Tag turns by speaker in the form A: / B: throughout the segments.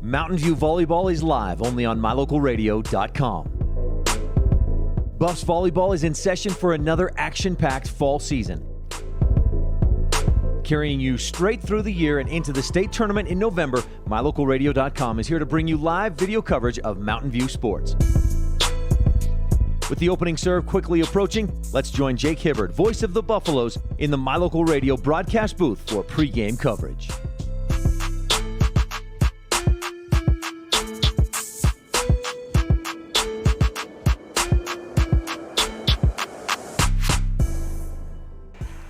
A: Mountain View Volleyball is live only on mylocalradio.com. Buffs Volleyball is in session for another action-packed fall season. Carrying you straight through the year and into the state tournament in November, mylocalradio.com is here to bring you live video coverage of Mountain View sports. With the opening serve quickly approaching, let's join Jake Hibbard, voice of the Buffaloes, in the My Local Radio broadcast booth for pregame coverage.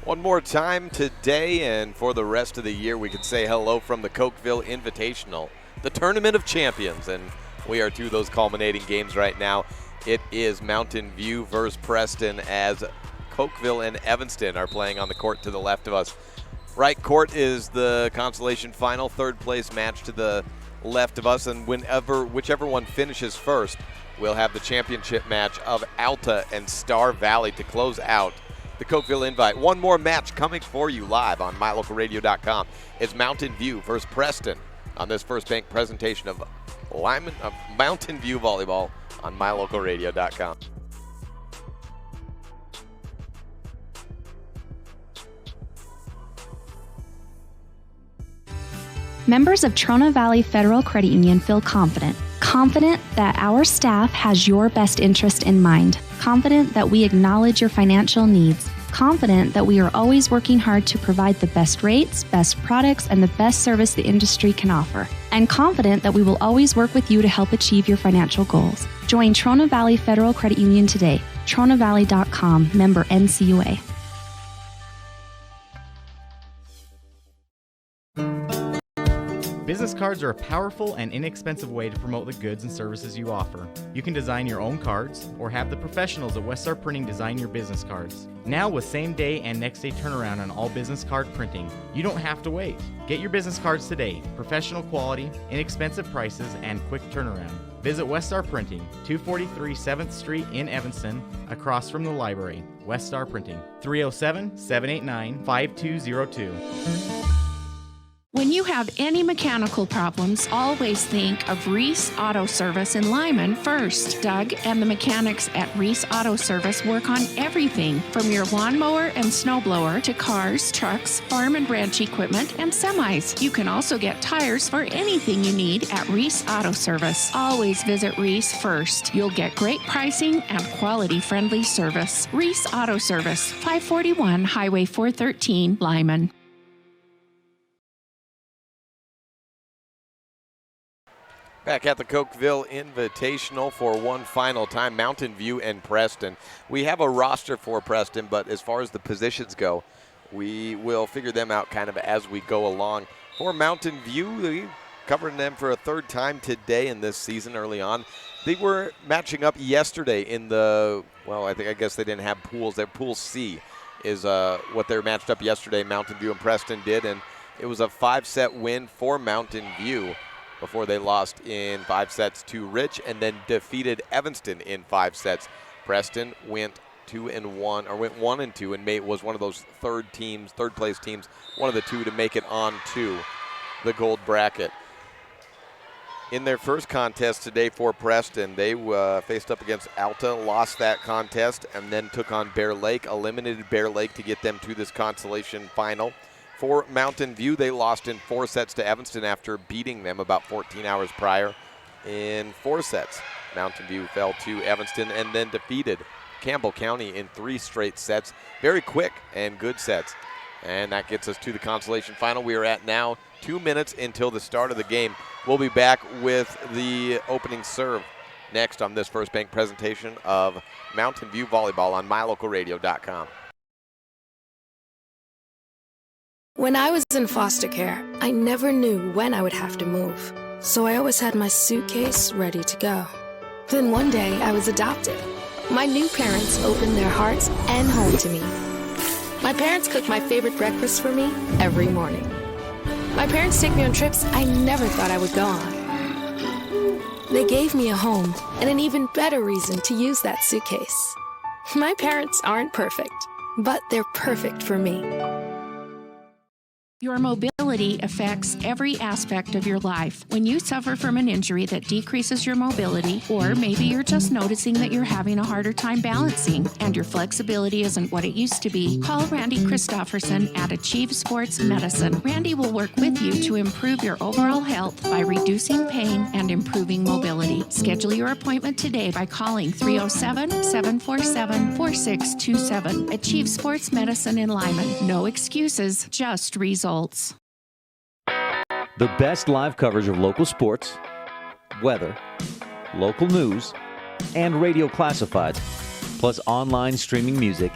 B: One more time today, and for the rest of the year, we can say hello from the Cokeville Invitational, the Tournament of Champions, and we are to those culminating games right now. It is Mountain View versus Preston, as Cokeville and Evanston are playing on the court to the left of us. Right court is the consolation final, third place match to the left of us, and whichever one finishes first will have the championship match of Alta and Star Valley to close out the Cokeville Invite. One more match coming for you live on mylocalradio.com. It's Mountain View versus Preston on this First Bank presentation of Mountain View Volleyball on mylocalradio.com.
C: Members of Trona Valley Federal Credit Union feel confident that our staff has your best interest in mind, confident that we acknowledge your financial needs, confident that we are always working hard to provide the best rates, best products, and the best service the industry can offer, and confident that we will always work with you to help achieve your financial goals. Join Trona Valley Federal Credit Union today. TronaValley.com, member NCUA.
D: Business cards are a powerful and inexpensive way to promote the goods and services you offer. You can design your own cards or have the professionals at Westar Printing design your business cards. Now with same-day and next-day turnaround on all business card printing, you don't have to wait. Get your business cards today. Professional quality, inexpensive prices, and quick turnaround. Visit Westar Printing, 243 7th Street in Evanston, across from the library. Westar Printing, 307-789-5202.
E: When you have any mechanical problems, always think of Reese Auto Service in Lyman first. Doug and the mechanics at Reese Auto Service work on everything from your lawnmower and snowblower to cars, trucks, farm and ranch equipment, and semis. You can also get tires for anything you need at Reese Auto Service. Always visit Reese first. You'll get great pricing and quality-friendly service. Reese Auto Service, 541 Highway 413, Lyman.
B: Back at the Cokeville Invitational for one final time, Mountain View and Preston. We have a roster for Preston, but as far as the positions go, we will figure them out kind of as we go along. For Mountain View, we're covering them for a third time today in this season early on. They were matching up yesterday in the, well, I guess they didn't have pools. Their Pool C is what they matched up yesterday, Mountain View and Preston did, and it was a 5-set win for Mountain View before they lost in 5 sets to Rich and then defeated Evanston in 5 sets. Preston went 2-1, or went 1-2, and was one of those third place teams, one of the two to make it on to the gold bracket. In their first contest today for Preston, they faced up against Alta, lost that contest, and then took on Bear Lake, eliminated Bear Lake to get them to this consolation final. For Mountain View, they lost in 4 sets to Evanston after beating them about 14 hours prior in 4 sets. Mountain View fell to Evanston and then defeated Campbell County in 3 straight sets. Very quick and good sets. And that gets us to the consolation final. We are at now 2 minutes until the start of the game. We'll be back with the opening serve next on this First Bank presentation of Mountain View Volleyball on mylocalradio.com.
F: When I was in foster care, I never knew when I would have to move, so I always had my suitcase ready to go. Then one day, I was adopted. My new parents opened their hearts and home to me. My parents cook my favorite breakfast for me every morning. My parents take me on trips I never thought I would go on. They gave me a home and an even better reason to use that suitcase. My parents aren't perfect, but they're perfect for me.
E: Your mobility affects every aspect of your life. When you suffer from an injury that decreases your mobility, or maybe you're just noticing that you're having a harder time balancing and your flexibility isn't what it used to be, call Randy Christofferson at Achieve Sports Medicine. Randy will work with you to improve your overall health by reducing pain and improving mobility. Schedule your appointment today by calling 307-747-4627. Achieve Sports Medicine in Lyman. No excuses, just results.
A: The best live coverage of local sports, weather, local news, and radio classifieds, plus online streaming music,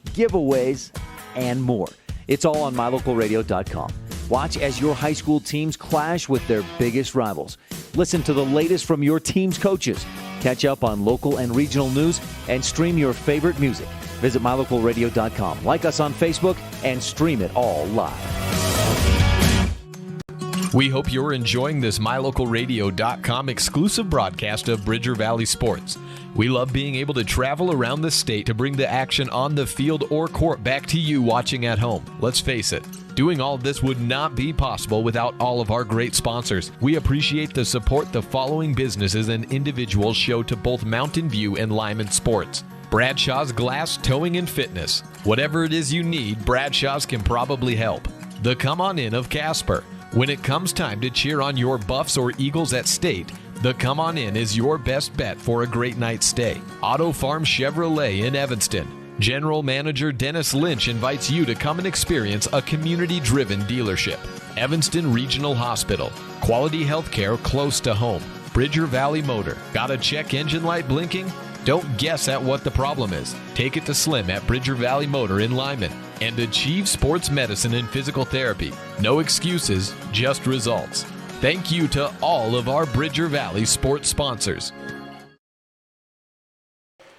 A: giveaways, and more. It's all on mylocalradio.com. Watch as your high school teams clash with their biggest rivals. Listen to the latest from your team's coaches. Catch up on local and regional news and stream your favorite music. Visit mylocalradio.com. Like us on Facebook and stream it all live.
G: We hope you're enjoying this mylocalradio.com exclusive broadcast of Bridger Valley Sports. We love being able to travel around the state to bring the action on the field or court back to you watching at home. Let's face it, doing all this would not be possible without all of our great sponsors. We appreciate the support the following businesses and individuals show to both Mountain View and Lyman Sports. Bradshaw's Glass Towing and Fitness. Whatever it is you need, Bradshaw's can probably help. The Come On In of Casper. When it comes time to cheer on your Buffs or Eagles at state, the Come On In is your best bet for a great night's stay. Auto Farm Chevrolet in Evanston. General Manager Dennis Lynch invites you to come and experience a community-driven dealership. Evanston Regional Hospital. Quality health care close to home. Bridger Valley Motor. Got a check engine light blinking? Don't guess at what the problem is. Take it to Slim at Bridger Valley Motor in Lyman. And Achieve Sports Medicine and Physical Therapy. No excuses, just results. Thank you to all of our Bridger Valley sports sponsors.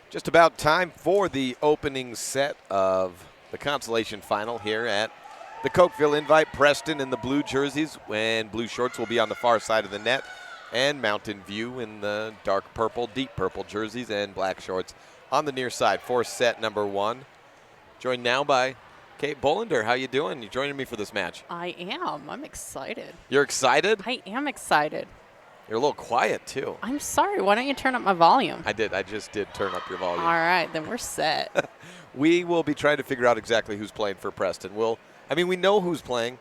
B: Just about time for the opening set of the consolation final here at the Cokeville Invite. Preston in the blue jerseys, and blue shorts will be on the far side of the net. And Mountain View in the dark purple, deep purple jerseys and black shorts on the near side for set number one. Joined now by Kate Bollender. How you doing? You joining me for this match?
H: I am. I'm excited.
B: You're excited?
H: I am excited.
B: You're a little quiet, too.
H: I'm sorry. Why don't you turn up my volume?
B: I did. I just did turn up your volume.
H: All right. Then we're set.
B: We will be trying to figure out exactly who's playing for Preston. We know who's playing,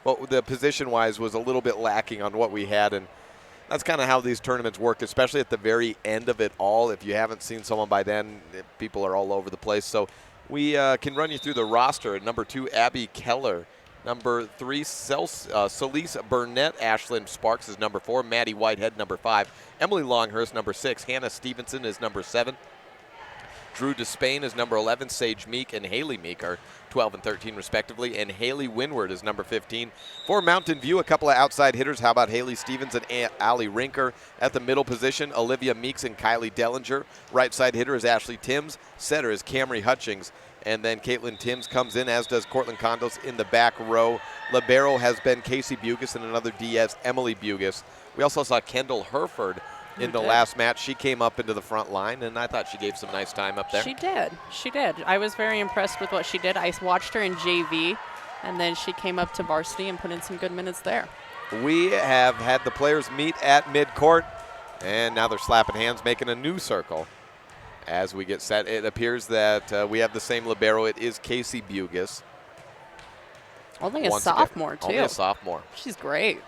B: but the position-wise was a little bit lacking on what we had, and that's kind of how these tournaments work, especially at the very end of it all. If you haven't seen someone by then, people are all over the place. So we can run you through the roster. At number 2, Abby Keller. Number 3, Celise Burnett. Ashlyn Sparks is number 4. Maddie Whitehead, number 5. Emily Longhurst, number 6. Hannah Stevenson is number 7. Drew Despain is number 11. Sage Meek and Haley Meek are 12 and 13 respectively. And Haley Windward is number 15. For Mountain View, a couple of outside hitters. How about Haley Stevens and Allie Rinker at the middle position? Olivia Meeks and Kylie Dellinger. Right side hitter is Ashley Timms. Setter is Camry Hutchings. And then Caitlin Timms comes in, as does Cortland Condos in the back row. Libero has been Casey Bugas and another DS, Emily Bugas. We also saw Kendall Herford in the last match. She came up into the front line, and I thought she gave some nice time up there.
H: She did. She did. I was very impressed with what she did. I watched her in JV, and then she came up to varsity and put in some good minutes there.
B: We have had the players meet at midcourt, and now they're slapping hands, making a new circle. As we get set, it appears that we have the same libero. It is Casey Bugas.
H: Only a sophomore, too.
B: Only a sophomore.
H: She's great.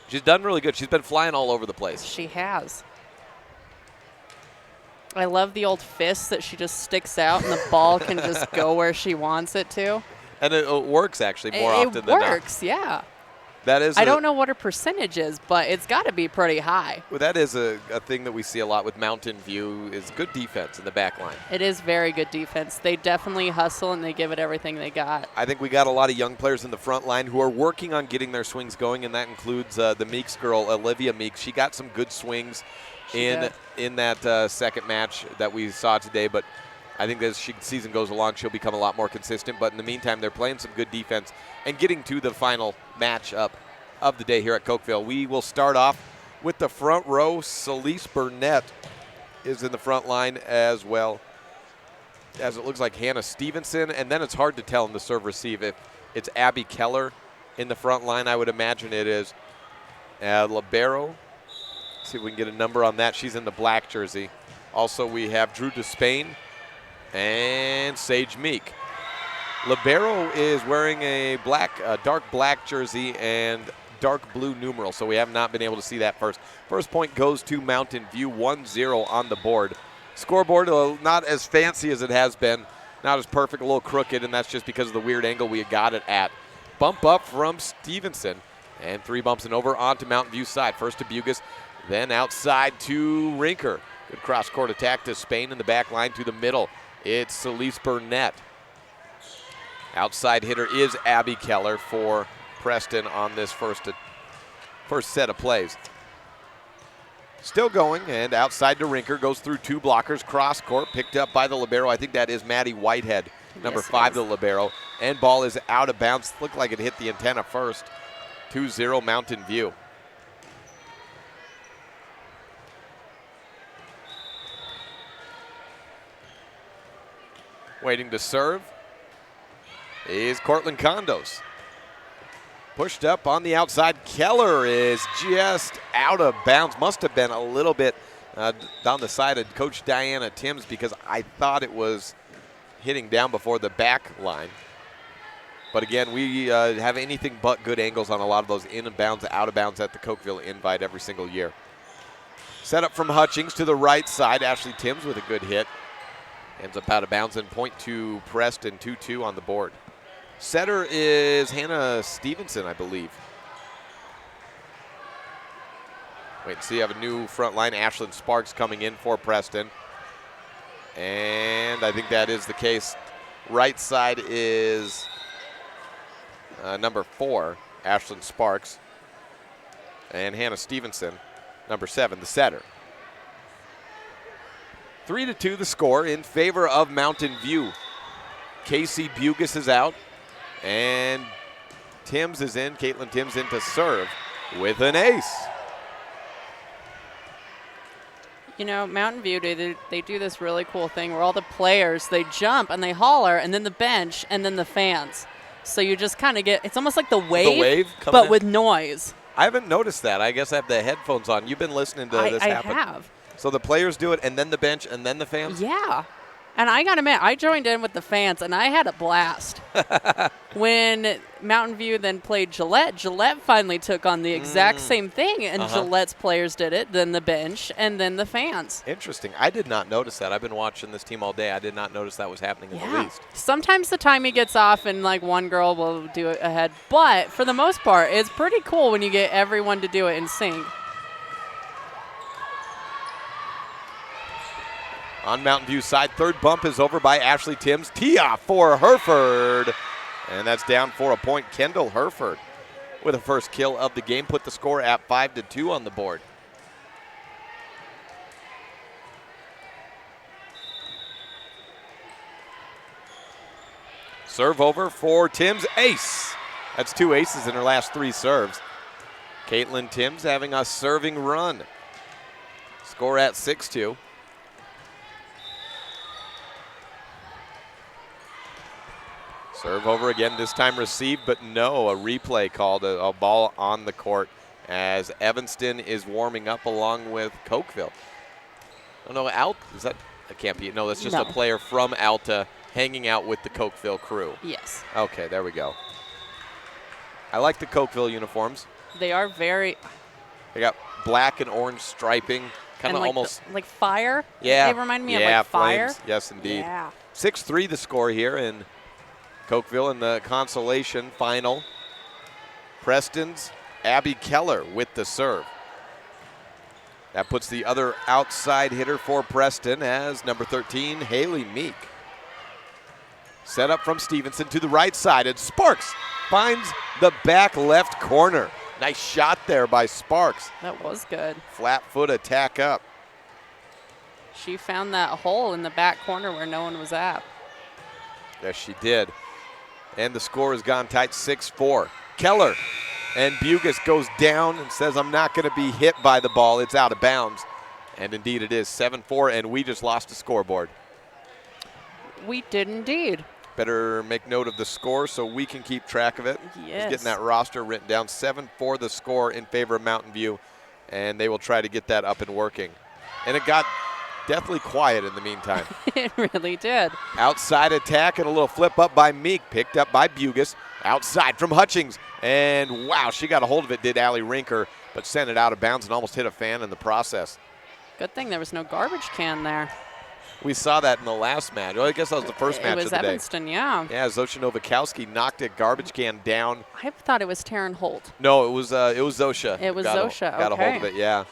B: She's done really good. She's been flying all over the place.
H: She has. I love the old fist that she just sticks out and the ball can just go where she wants it to.
B: And it works, actually, more often than not.
H: It works, yeah.
B: That is
H: I don't know what her percentage is, but it's got to be pretty high.
B: Well, that is a thing that we see a lot with Mountain View is good defense in the back line.
H: It is very good defense. They definitely hustle, and they give it everything they got.
B: I think we got a lot of young players in the front line who are working on getting their swings going, and that includes the Meeks girl, Olivia Meeks. She got some good swings in that second match that we saw today, but I think as season goes along, she'll become a lot more consistent. But in the meantime, they're playing some good defense and getting to the final matchup of the day here at Cokeville. We will start off with the front row. Celise Burnett is in the front line, as well as it looks like Hannah Stevenson. And then it's hard to tell in the serve-receive if it's Abby Keller in the front line. I would imagine it is Libero. See if we can get a number on that. She's in the black jersey. Also, we have Drew Despain and Sage Meek. Libero is wearing a dark black jersey and dark blue numeral, so we have not been able to see that first. First point goes to Mountain View, 1-0 on the board. Scoreboard, not as fancy as it has been, not as perfect, a little crooked, and that's just because of the weird angle we got it at. Bump up from Stevenson, and 3 bumps and over onto Mountain View side. First to Bugas, then outside to Rinker. Good cross-court attack to Spain in the back line to the middle. It's Celeste Burnett. Outside hitter is Abby Keller for Preston on this first set of plays. Still going, and outside to Rinker, goes through 2 blockers, cross court, picked up by the libero. I think that is Maddie Whitehead, number 5, the libero. And ball is out of bounds. Looked like it hit the antenna first. 2-0 Mountain View. Waiting to serve is Cortland Condos. Pushed up on the outside. Keller is just out of bounds. Must have been a little bit down the side of Coach Diana Timms, because I thought it was hitting down before the back line. But again, we have anything but good angles on a lot of those in and bounds, out of bounds at the Cokeville Invite every single year. Set up from Hutchings to the right side. Ashley Timms with a good hit. Ends up out of bounds, and point to Preston, 2-2 on the board. Setter is Hannah Stevenson, I believe. Wait and see, have a new front line. Ashlyn Sparks coming in for Preston. And I think that is the case. Right side is number 4, Ashlyn Sparks. And Hannah Stevenson, number 7, the setter. 3-2 the score in favor of Mountain View. Casey Bugas is out, and Timms is in, Caitlin Timms in to serve with an ace.
H: You know, Mountain View, they do this really cool thing where all the players, they jump and they holler, and then the bench, and then the fans. So you just kind of get, it's almost like the wave but in with noise.
B: I haven't noticed that. I guess I have the headphones on. You've been listening to this happen.
H: I have.
B: So the players do it, and then the bench, and then the fans?
H: Yeah. And I got to admit, I joined in with the fans, and I had a blast. When Mountain View then played Gillette, Gillette finally took on the exact same thing, and Gillette's players did it, then the bench, and then the fans.
B: Interesting. I did not notice that. I've been watching this team all day. I did not notice that was happening in the least.
H: Sometimes the timing gets off, and like one girl will do it ahead. But for the most part, it's pretty cool when you get everyone to do it in sync.
B: On Mountain View side, third bump is over by Ashley Timms. Tee-off for Hereford. And that's down for a point. Kendall Hereford with a first kill of the game. Put the score at 5-2 on the board. Serve over for Timms. Ace. That's 2 aces in her last 3 serves. Caitlin Timms having a serving run. Score at 6-2. Serve over again, this time received, but no, a replay called, a ball on the court as Evanston is warming up along with Cokeville. Oh no, is that, that can't be, no, that's just a player from Alta hanging out with the Cokeville crew.
H: Yes.
B: Okay, there we go. I like the Cokeville uniforms.
H: They are very.
B: They got black and orange striping, kind of
H: like
B: almost.
H: Like fire?
B: Yeah.
H: They remind me of like fire.
B: Flames. Yes, indeed.
H: Yeah.
B: 6-3 the score here in Cokeville in the consolation final. Preston's Abby Keller with the serve. That puts the other outside hitter for Preston as number 13, Haley Meek. Set up from Stevenson to the right side, and Sparks finds the back left corner. Nice shot there by Sparks.
H: That was good.
B: Flat foot attack up.
H: She found that hole in the back corner where no one was at.
B: Yes, she did. And the score has gone tight, 6-4. Keller and Bugas goes down and says, I'm not going to be hit by the ball. It's out of bounds. And indeed it is, 7-4, and we just lost the scoreboard.
H: We did indeed.
B: Better make note of the score so we can keep track of it.
H: Yes.
B: Just getting that roster written down. 7 for the score in favor of Mountain View, and they will try to get that up and working. And it got deathly quiet in the meantime.
H: It really did.
B: Outside attack and a little flip up by Meek, picked up by Bugus. Outside from Hutchings, and wow, she got a hold of it, did Allie Rinker, but sent it out of bounds and almost hit a fan in the process.
H: Good thing there was no garbage can there.
B: We saw that in the last match. Well, I guess that was the first match of the day.
H: It was Evanston, yeah.
B: Yeah, Zosha Novikowski knocked a garbage can down.
H: I thought it was Taryn Holt.
B: No, it was Zosha.
H: It was
B: got
H: Zosha,
B: got a hold
H: okay.
B: of it, yeah.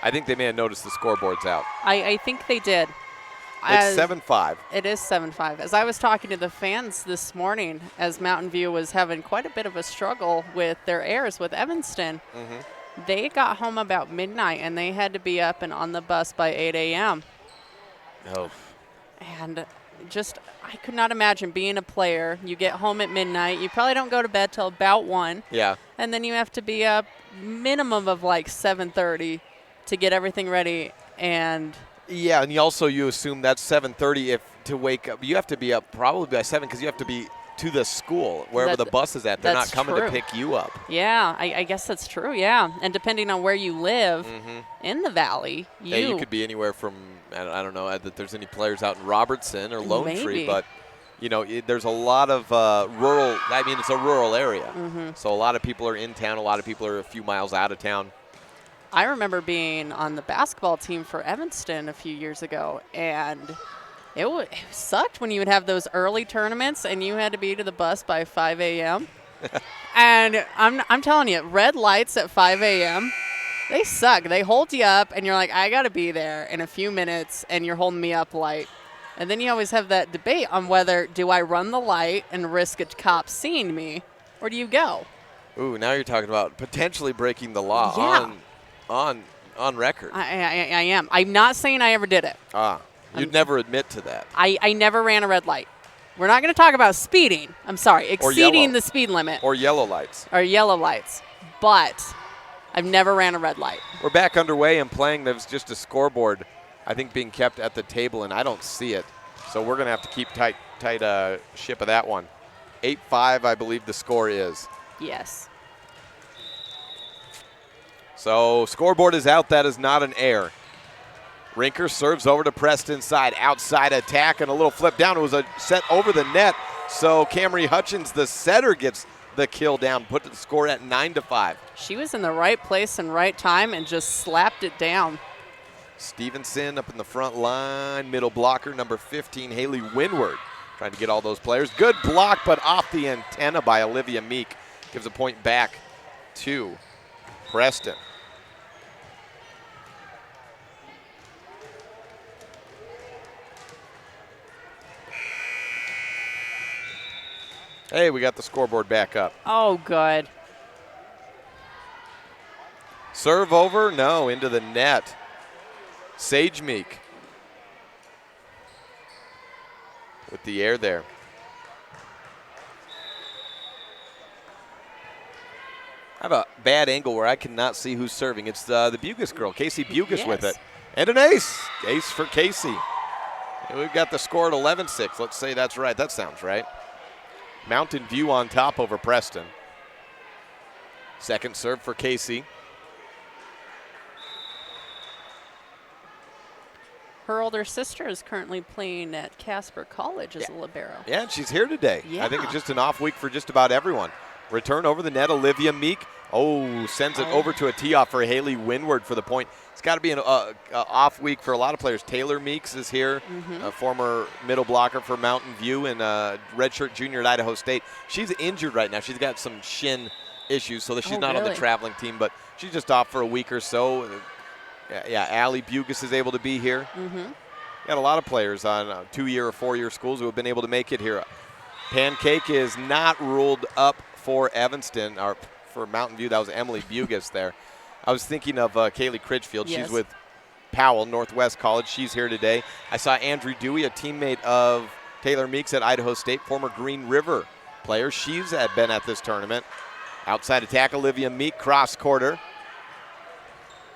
B: I think they may have noticed the scoreboard's out.
H: I think they did.
B: It's 7-5.
H: It is 7-5. As I was talking to the fans this morning, as Mountain View was having quite a bit of a struggle with their airs with Evanston, they got home about midnight, and they had to be up and on the bus by 8 a.m.
B: Oh.
H: And just, I could not imagine being a player. You get home at midnight. You probably don't go to bed till about 1.
B: Yeah.
H: And then you have to be up minimum of like 7:30 to get everything ready. And
B: yeah, and you assume that's 7:30 if to wake up. You have to be up probably by 7 because you have to be to the school, wherever the bus is at. They're not coming to pick you up.
H: Yeah, I guess that's true, yeah. And depending on where you live in the valley,
B: you could be anywhere from, I don't know that there's any players out in Robertson or Lone Tree, but, there's a lot of rural, it's a rural area. So a lot of people are in town, a lot of people are a few miles out of town.
H: I remember being on the basketball team for Evanston a few years ago, and it sucked when you would have those early tournaments and you had to be to the bus by 5 a.m. And I'm telling you, red lights at 5 a.m., they suck. They hold you up, and you're like, I got to be there in a few minutes, and you're holding me up light. And then you always have that debate on whether, do I run the light and risk a cop seeing me, or do you go?
B: Ooh, now you're talking about potentially breaking the law on record.
H: I am. I'm not saying I ever did it.
B: You'd never admit to that.
H: I never ran a red light. We're not going to talk about speeding. I'm sorry, exceeding the speed limit.
B: Or yellow lights.
H: Or yellow lights. But I've never ran a red light.
B: We're back underway and playing. There's just a scoreboard, I think, being kept at the table, and I don't see it. So we're going to have to keep tight ship of that one. 8-5, I believe the score is.
H: Yes.
B: So scoreboard is out. That is not an error. Rinker serves over to Preston side. Outside attack and a little flip down. It was a set over the net. So Camry Hutchins, the setter, gets the kill down. Put the score at 9-5.
H: She was in the right place and right time and just slapped it down.
B: Stevenson up in the front line. Middle blocker, number 15, Haley Windward. Trying to get all those players. Good block, but off the antenna by Olivia Meek. Gives a point back to Preston. Hey, we got the scoreboard back up.
H: Oh, good.
B: Serve over, no, into the net. Sage Meek with the air there. I have a bad angle where I cannot see who's serving. It's the Bugus girl, Casey Bugus, with it. And an ace. Ace for Casey. And we've got the score at 11-6. Let's say that's right. That sounds right. Mountain View on top over Preston. Second serve for Casey.
H: Her older sister is currently playing at Casper College as a libero.
B: Yeah, and she's here today.
H: Yeah.
B: I think it's just an off week for just about everyone. Return over the net, Olivia Meek. Oh, sends it over to a tee-off for Haley Windward for the point. It's got to be an off week for a lot of players. Taylor Meeks is here, a former middle blocker for Mountain View and redshirt junior at Idaho State. She's injured right now. She's got some shin issues, so she's not on the traveling team, but she's just off for a week or so. Yeah, Allie Bugus is able to be here. Got a lot of players on 2-year or 4-year schools who have been able to make it here. Pancake is not ruled up for Evanston, or for Mountain View. That was Emily Bugus there. I was thinking of Kaylee Critchfield.
H: Yes.
B: She's with Powell, Northwest College. She's here today. I saw Andrew Dewey, a teammate of Taylor Meeks at Idaho State, former Green River player. She's been at this tournament. Outside attack, Olivia Meek, cross quarter.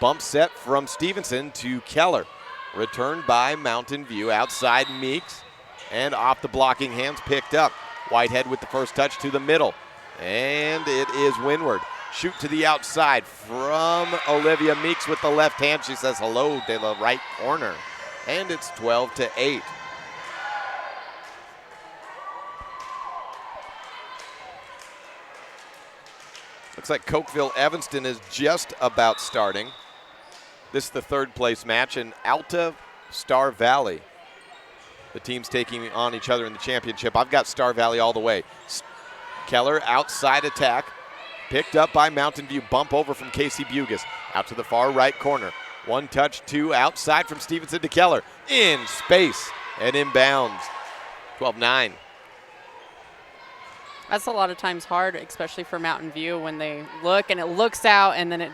B: Bump set from Stevenson to Keller. Returned by Mountain View. Outside Meeks. And off the blocking hands, picked up. Whitehead with the first touch to the middle. And it is Windward. Shoot to the outside from Olivia Meeks with the left hand. She says hello to the right corner. And it's 12-8. Looks like Cokeville-Evanston is just about starting. This is the third place match in Alta Star Valley. The teams taking on each other in the championship. I've got Star Valley all the way. Keller outside attack. Picked up by Mountain View. Bump over from Casey Bugis. Out to the far right corner. One touch, two outside from Stevenson to Keller. In space and inbounds. 12-9.
H: That's a lot of times hard, especially for Mountain View, when they look and it looks out and then it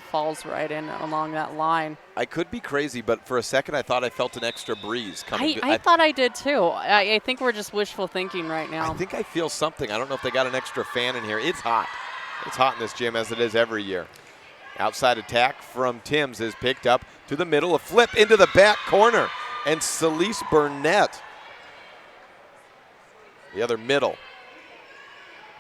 H: falls right in along that line.
B: I could be crazy, but for a second I thought I felt an extra breeze coming.
H: I thought I did too. I think we're just wishful thinking right now.
B: I think I feel something. I don't know if they got an extra fan in here. It's hot. It's hot in this gym as it is every year. Outside attack from Timms is picked up to the middle. A flip into the back corner. And Celise Burnett, the other middle,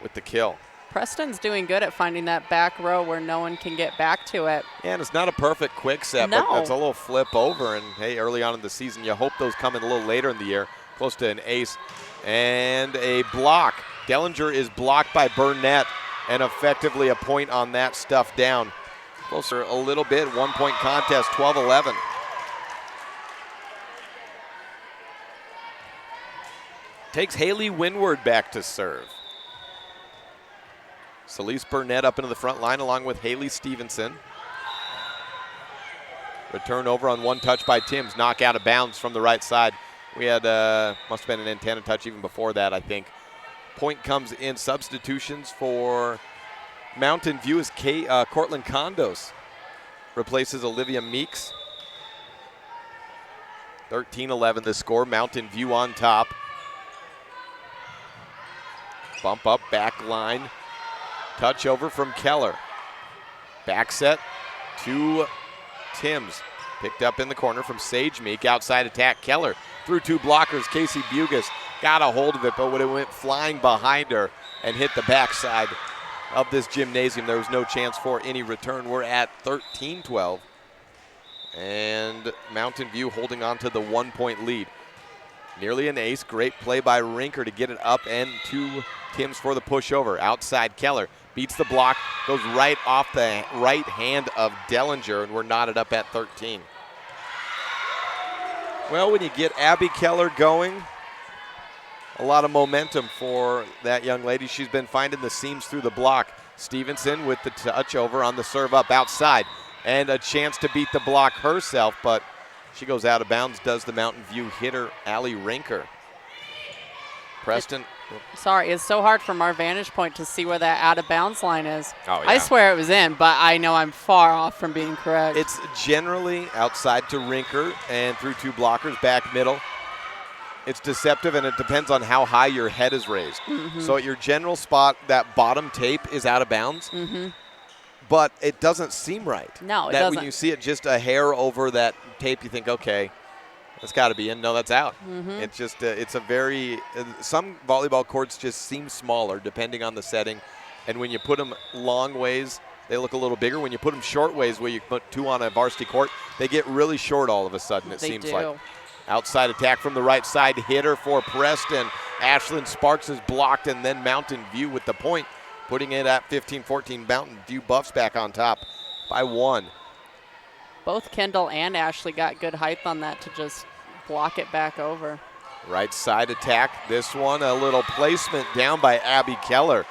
B: with the kill.
H: Preston's doing good at finding that back row where no one can get back to it.
B: And it's not a perfect quick set,
H: No.
B: but it's a little flip over. And, hey, early on in the season, you hope those come in a little later in the year, close to an ace. And a block. Dellinger is blocked by Burnett, and effectively a point on that stuff down. Closer a little bit, 1 point contest, 12-11. Takes Haley Windward back to serve. Celise Burnett up into the front line along with Haley Stevenson. Return over on one touch by Timms. Knock out of bounds from the right side. We had, must have been an antenna touch even before that, I think. Point comes in. Substitutions for Mountain View is Cortland Condos. Replaces Olivia Meeks. 13-11 the score. Mountain View on top. Bump up, back line. Touch over from Keller. Back set to Timms. Picked up in the corner from Sage Meek. Outside attack, Keller. Through two blockers, Casey Bugis got a hold of it, but when it went flying behind her and hit the backside of this gymnasium, there was no chance for any return. We're at 13-12. And Mountain View holding on to the 1 point lead. Nearly an ace. Great play by Rinker to get it up and to Timms for the pushover. Outside Keller beats the block, goes right off the right hand of Dellinger, and we're knotted up at 13. Well, when you get Abby Keller going, a lot of momentum for that young lady. She's been finding the seams through the block. Stevenson with the touch over on the serve up outside, and a chance to beat the block herself, but she goes out of bounds, does the Mountain View hitter, Allie Rinker. Preston.
H: Sorry, it's so hard from our vantage point to see where that out of bounds line is.
B: Oh, yeah.
H: I swear it was in, but I know I'm far off from being correct.
B: It's generally outside to Rinker and through two blockers, back middle. It's deceptive, and it depends on how high your head is raised.
H: Mm-hmm.
B: So at your general spot, that bottom tape is out of bounds,
H: Mm-hmm.
B: but it doesn't seem right.
H: No, it
B: that
H: doesn't.
B: When you see it just a hair over that tape, you think, okay, that's got to be in. No, that's out.
H: Mm-hmm.
B: It's just, it's a very, some volleyball courts just seem smaller depending on the setting. And when you put them long ways, they look a little bigger. When you put them short ways, where you put two on a varsity court, they get really short all of a sudden, it seems like. Outside attack from the right side, hitter for Preston. Ashlyn Sparks is blocked, and then Mountain View with the point, putting it at 15-14. Mountain View Buffs back on top by 1.
H: Both Kendall and Ashley got good height on that to just block it back over.
B: Right side attack. This one, a little placement down by Abby Keller.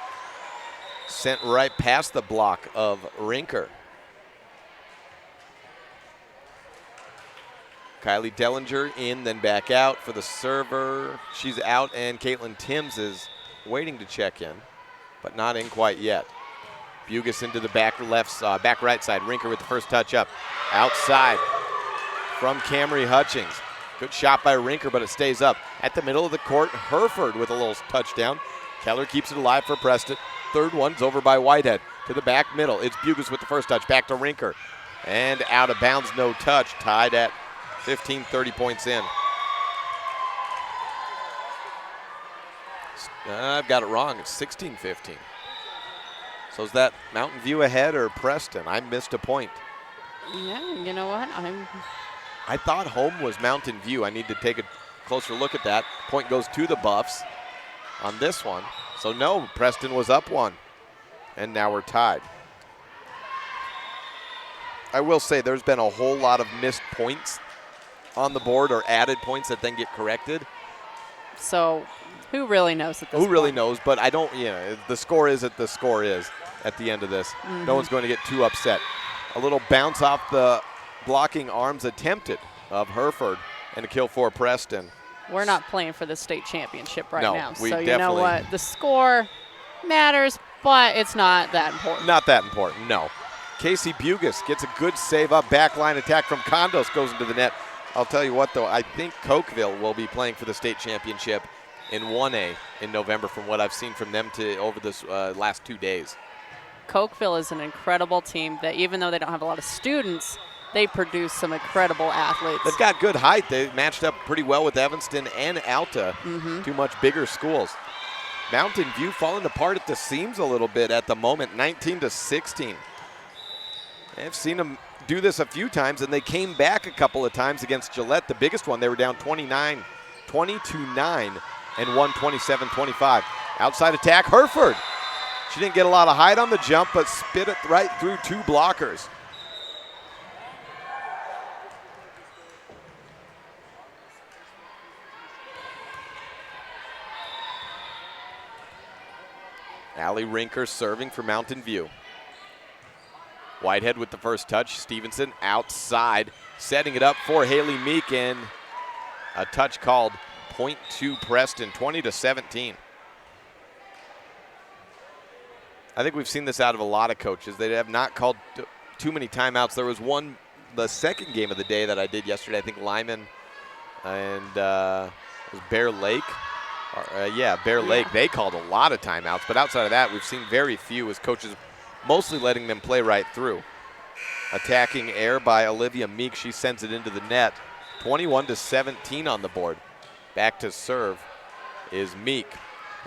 B: Sent right past the block of Rinker. Kylie Dellinger in, then back out for the server. She's out, and Caitlin Timms is waiting to check in, but not in quite yet. Bugis into the back right side. Rinker with the first touch up. Outside from Camry Hutchings. Good shot by Rinker, but it stays up. At the middle of the court, Hereford with a little touchdown. Keller keeps it alive for Preston. Third one's over by Whitehead. To the back middle, it's Bugis with the first touch. Back to Rinker. And out of bounds, no touch. Tied at 15, 30 points in. I've got it wrong. It's 16-15. So is that Mountain View ahead or Preston? I missed a point.
H: Yeah, you know what?
B: I thought home was Mountain View. I need to take a closer look at that. Point goes to the Buffs on this one. So no, Preston was up 1. And now we're tied. I will say there's been a whole lot of missed points on the board or added points that then get corrected.
H: So who really knows at this point?
B: Who really knows? But I don't, the score is at the score is at the end of this. No one's going to get too upset. A little bounce off the blocking arms attempted of Hereford and a kill for Preston.
H: We're not playing for the state championship right now.
B: We
H: so you
B: definitely,
H: know what? The score matters, but it's not that important.
B: Not that important, no. Casey Bugus gets a good save up. Backline attack from Condos goes into the net. I'll tell you what, though, I think Cokeville will be playing for the state championship in 1A in November from what I've seen from them over this last 2 days.
H: Cokeville is an incredible team that even though they don't have a lot of students, they produce some incredible athletes.
B: They've got good height. They matched up pretty well with Evanston and Alta, two much bigger schools. Mountain View falling apart at the seams a little bit at the moment, 19-16. I've seen them do this a few times, and they came back a couple of times against Gillette. The biggest one, they were down 20-9, and won 27-25. Outside attack, Hereford. She didn't get a lot of height on the jump, but spit it right through 2 blockers. Allie Rinker serving for Mountain View. Whitehead with the first touch. Stevenson outside, setting it up for Haley Meek, and a touch called. Point to Preston, 20-17. I think we've seen this out of a lot of coaches. They have not called too many timeouts. There was one, the second game of the day that I did yesterday. I think Lyman and it was Bear Lake. Bear Lake. They called a lot of timeouts, but outside of that, we've seen very few as coaches mostly letting them play right through. Attacking air by Olivia Meek. She sends it into the net. 21-17 on the board. Back to serve is Meek.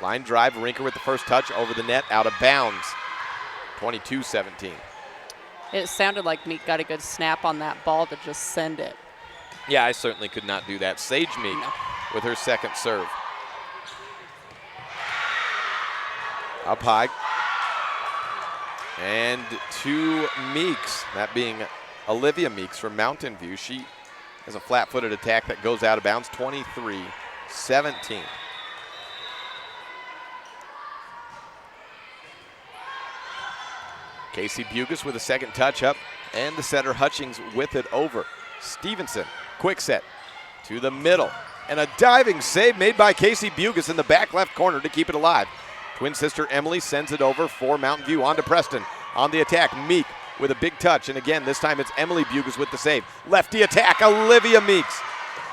B: Line drive, Rinker with the first touch over the net, out of bounds. 22-17.
H: It sounded like Meek got a good snap on that ball to just send it.
B: Yeah, I certainly could not do that. Sage Meek with her second serve. Up high. And to Meeks, that being Olivia Meeks from Mountain View. She has a flat-footed attack that goes out of bounds, 23-17. Casey Bugus with a second touch up, and the setter Hutchings with it over. Stevenson, quick set to the middle, and a diving save made by Casey Bugus in the back left corner to keep it alive. Twin sister Emily sends it over for Mountain View on to Preston. On the attack, Meek with a big touch, and again, this time it's Emily Bugus with the save. Lefty attack, Olivia Meeks.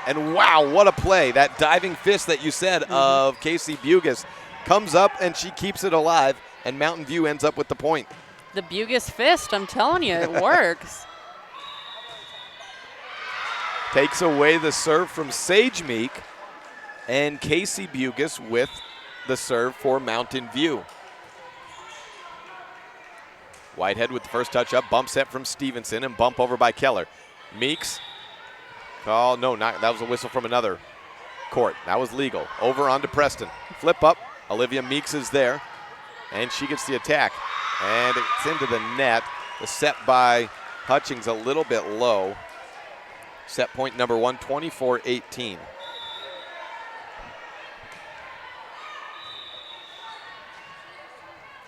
B: And wow, what a play. That diving fist that you said of Casey Bugus comes up, and she keeps it alive, and Mountain View ends up with the point.
H: The Bugus fist, I'm telling you, it works.
B: Takes away the serve from Sage Meek, and Casey Bugus with the serve for Mountain View. Whitehead with the first touch up, bump set from Stevenson, and bump over by Keller. Meeks, that was a whistle from another court. That was legal. Over onto Preston. Flip up, Olivia Meeks is there, and she gets the attack. And it's into the net. The set by Hutchings a little bit low. Set point number 1, 24-18.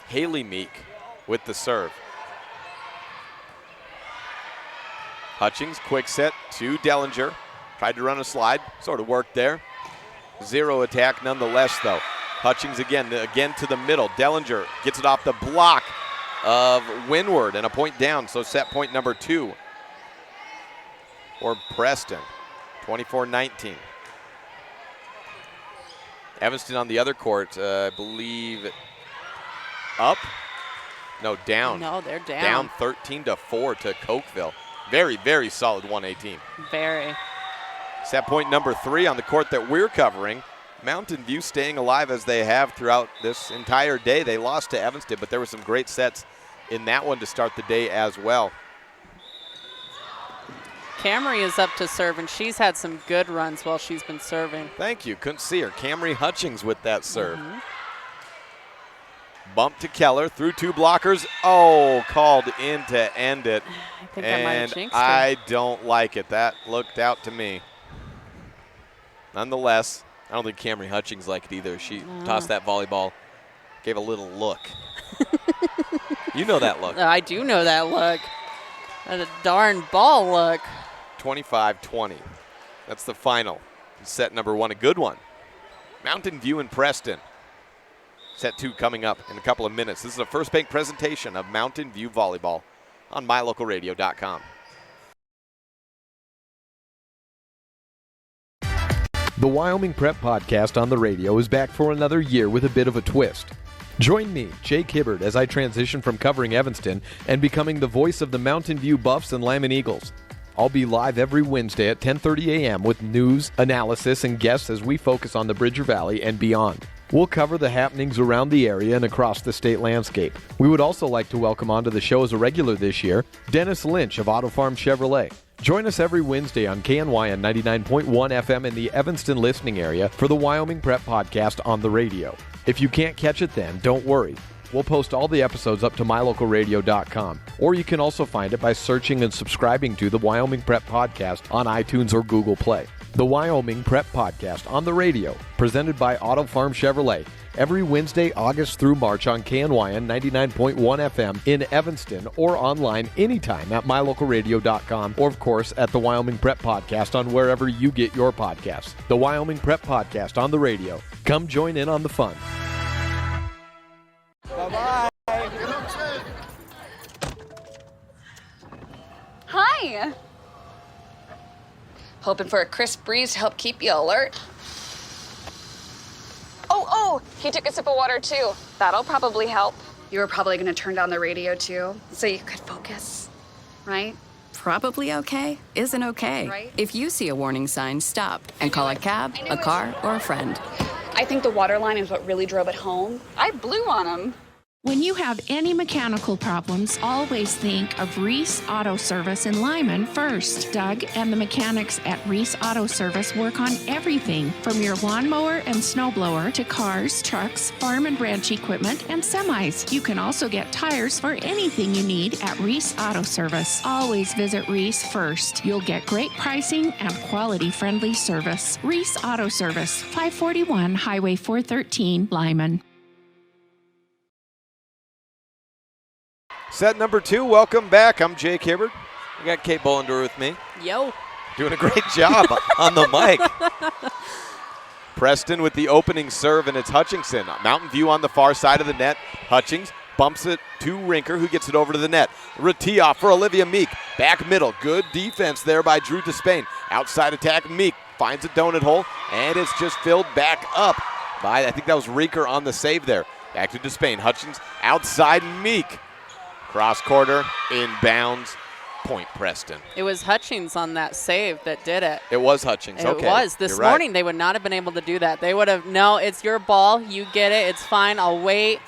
B: Haley Meek with the serve. Hutchings, quick set to Dellinger. Tried to run a slide, sort of worked there. Zero attack nonetheless, though. Hutchings again to the middle. Dellinger gets it off the block of Windward and a point down, so set point number 2 for Preston, 24-19. Evanston on the other court, I believe up? No, down.
H: No, they're down.
B: Down 13-4 to Cokeville. Very, very solid 1A team.
H: Very.
B: Set point number 3 on the court that we're covering. Mountain View staying alive as they have throughout this entire day. They lost to Evanston, but there were some great sets in that one to start the day as well.
H: Camry is up to serve, and she's had some good runs while she's been serving.
B: Thank you. Couldn't see her. Camry Hutchings with that serve. Bump to Keller through 2 blockers. Oh, called in to end it.
H: I think I might have jinxed her.
B: I don't like it. That looked out to me. Nonetheless, I don't think Camry Hutchings liked it either. She tossed that volleyball, gave a little look. You know that look.
H: I do know that look. That a darn ball look.
B: 25-20. That's the final. Set number 1, a good one. Mountain View and Preston. Set 2 coming up in a couple of minutes. This is a First Bank presentation of Mountain View Volleyball on mylocalradio.com.
G: The Wyoming Prep Podcast on the radio is back for another year with a bit of a twist. Join me, Jake Hibbard, as I transition from covering Evanston and becoming the voice of the Mountain View Buffs and Lyman Eagles. I'll be live every Wednesday at 10:30 a.m. with news, analysis, and guests as we focus on the Bridger Valley and beyond. We'll cover the happenings around the area and across the state landscape. We would also like to welcome onto the show as a regular this year, Dennis Lynch of Auto Farm Chevrolet. Join us every Wednesday on KNYN 99.1 FM in the Evanston listening area for the Wyoming Prep Podcast on the radio. If you can't catch it then, don't worry. We'll post all the episodes up to mylocalradio.com, or you can also find it by searching and subscribing to the Wyoming Prep Podcast on iTunes or Google Play. The Wyoming Prep Podcast on the radio, presented by Auto Farm Chevrolet, every Wednesday, August through March on KNYN 99.1 FM in Evanston, or online anytime at mylocalradio.com, or of course at the Wyoming Prep Podcast on wherever you get your podcasts. The Wyoming Prep Podcast on the radio. Come join in on the fun.
I: Bye-bye.
J: Hi. Hoping for a crisp breeze to help keep you alert. Oh, he took a sip of water too. That'll probably help. You were probably going to turn down the radio too, so you could focus, right?
K: Probably okay isn't okay.
J: Right.
K: If you see a warning sign, stop and call a cab, a car, or a friend.
J: I think the water line is what really drove it home. I blew on him.
E: When you have any mechanical problems, always think of Reese Auto Service in Lyman first. Doug and the mechanics at Reese Auto Service work on everything from your lawnmower and snowblower to cars, trucks, farm and ranch equipment, and semis. You can also get tires for anything you need at Reese Auto Service. Always visit Reese first. You'll get great pricing and quality-friendly service. Reese Auto Service, 541 Highway 413, Lyman.
B: Set number 2, welcome back. I'm Jake Hibbard. We got Kate Bollender with me.
H: Yo.
B: Doing a great job on the mic. Preston with the opening serve, and it's Hutchinson. Mountain View on the far side of the net. Hutchings bumps it to Rinker, who gets it over to the net. Ratia for Olivia Meek. Back middle. Good defense there by Drew Despain. Outside attack, Meek finds a donut hole, and it's just filled back up by, I think that was Rinker on the save there. Back to Despain. Hutchins outside, Meek. Cross quarter, inbounds, point Preston.
H: It was Hutchings on that save that did it.
B: It was Hutchings, okay.
H: It was. This morning they would not have been able to do that. They would have, no, it's your ball, you get it, it's fine, I'll wait.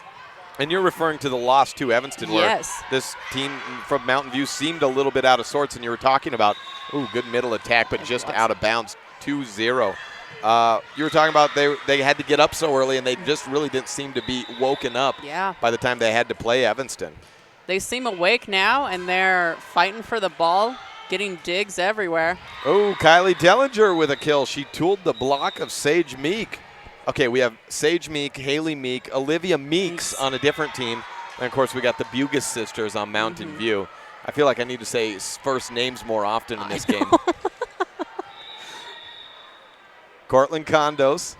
B: And you're referring to the loss to Evanston, where this team from Mountain View seemed a little bit out of sorts, and you were talking about, good middle attack, but just out of bounds, 2-0. You were talking about they had to get up so early, and they just really didn't seem to be woken up by the time they had to play Evanston.
H: They seem awake now, and they're fighting for the ball, getting digs everywhere.
B: Oh, Kylie Dellinger with a kill. She tooled the block of Sage Meek. Okay, we have Sage Meek, Haley Meek, Olivia Meeks on a different team. And, of course, we got the Bugas sisters on Mountain View. I feel like I need to say first names more often in this game. Cortland Condos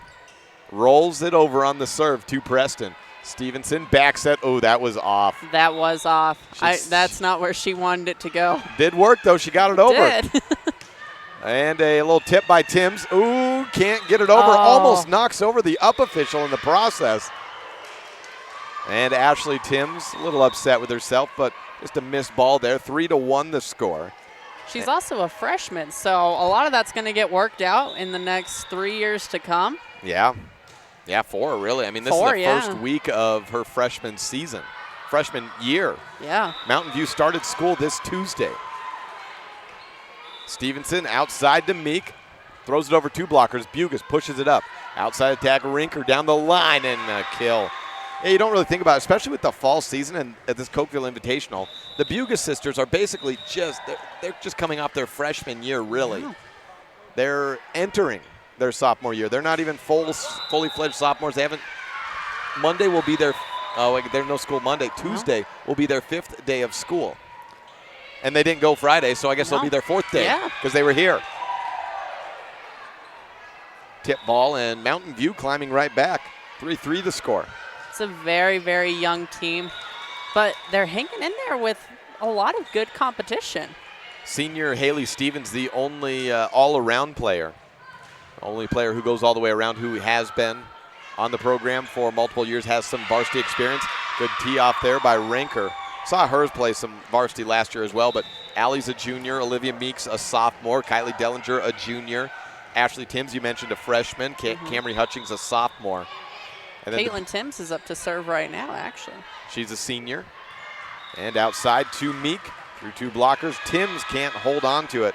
B: rolls it over on the serve to Preston. Stevenson backs it. Oh, that was off.
H: That was off. That's not where she wanted it to go.
B: Did work, though. She got it over.
H: Did.
B: And a little tip by Timms. Ooh, can't get it over. Almost knocks over the up official in the process. And Ashley Timms, a little upset with herself, but just a missed ball there. 3-1 the score.
H: She's also a freshman, so a lot of that's going to get worked out in the next 3 years to come.
B: Yeah. Yeah, 4 really. I mean, this is the first week of her freshman season, freshman year.
H: Yeah.
B: Mountain View started school this Tuesday. Stevenson outside to Meek. Throws it over 2 blockers. Bugis pushes it up. Outside attack, Rinker down the line and a kill. Yeah, you don't really think about it, especially with the fall season and at this Cokeville Invitational. The Bugis sisters are basically they're just coming off their freshman year, really.
H: Yeah.
B: They're entering their sophomore year. They're not even fully fledged sophomores. They haven't. Monday will be their, there's no school Monday. Tuesday will be their 5th day of school. And they didn't go Friday, so I guess it'll be their 4th day because they were here. Tip ball and Mountain View climbing right back. 3-3 the score.
H: It's a very, very young team, but they're hanging in there with a lot of good competition.
B: Senior Haley Stevens, the only all-around player. Only player who goes all the way around, who has been on the program for multiple years, has some varsity experience. Good tee off there by Ranker. Saw hers play some varsity last year as well, but Allie's a junior, Olivia Meeks a sophomore, Kylie Dellinger a junior, Ashley Timms, you mentioned, a freshman, Camry Hutchings a sophomore. And then
H: Caitlin Timms is up to serve right now, actually.
B: She's a senior. And outside to Meek through 2 blockers. Timms can't hold on to it.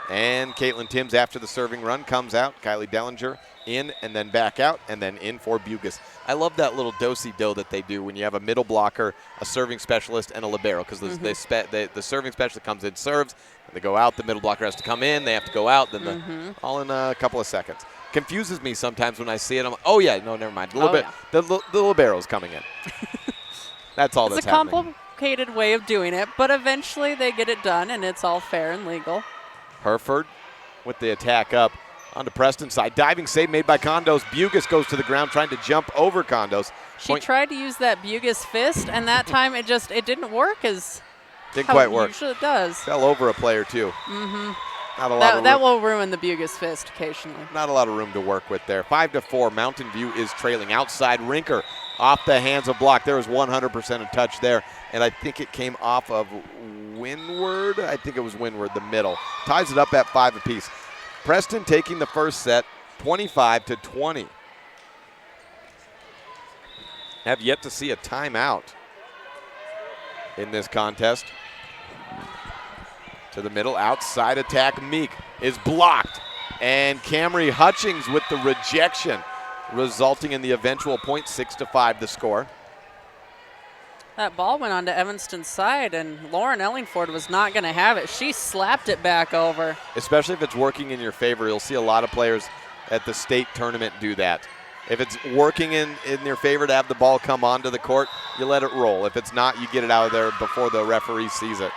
B: And Caitlin Timms, after the serving run, comes out. Kylie Dellinger in and then back out and then in for Bugis. I love that little do-si-do that they do when you have a middle blocker, a serving specialist, and a libero, because the serving specialist comes in, serves, and they go out. The middle blocker has to come in. They have to go out. Then all in a couple of seconds. Confuses me sometimes when I see it. I'm like, oh, yeah, no, never mind. A little bit. Yeah. The libero's coming in. That's all that's happening.
H: It's a complicated way of doing it, but eventually they get it done, and it's all fair and legal.
B: Hereford with the attack up onto Preston side. Diving save made by Condos. Bugis goes to the ground trying to jump over Condos.
H: She tried to use that Bugis fist, and that time it didn't work as
B: didn't quite work.
H: Usually it does.
B: Fell over a player too. Not a lot of room.
H: That will ruin the Bugis fist occasionally.
B: Not a lot of room to work with there. 5-4. Mountain View is trailing. Outside Rinker off the hands of block. There was 100% of touch there, and I think it came off of Windward. I think it was Windward, the middle. Ties it up at 5 apiece. Preston taking the first set, 25-20. Have yet to see a timeout in this contest. To the middle, outside attack. Meek is blocked. And Camry Hutchings with the rejection, resulting in the eventual point. 6-5 the score.
H: That ball went onto Evanston's side, and Lauren Ellingford was not going to have it. She slapped it back over.
B: Especially if it's working in your favor. You'll see a lot of players at the state tournament do that. If it's working in your favor to have the ball come onto the court, you let it roll. If it's not, you get it out of there before the referee sees it.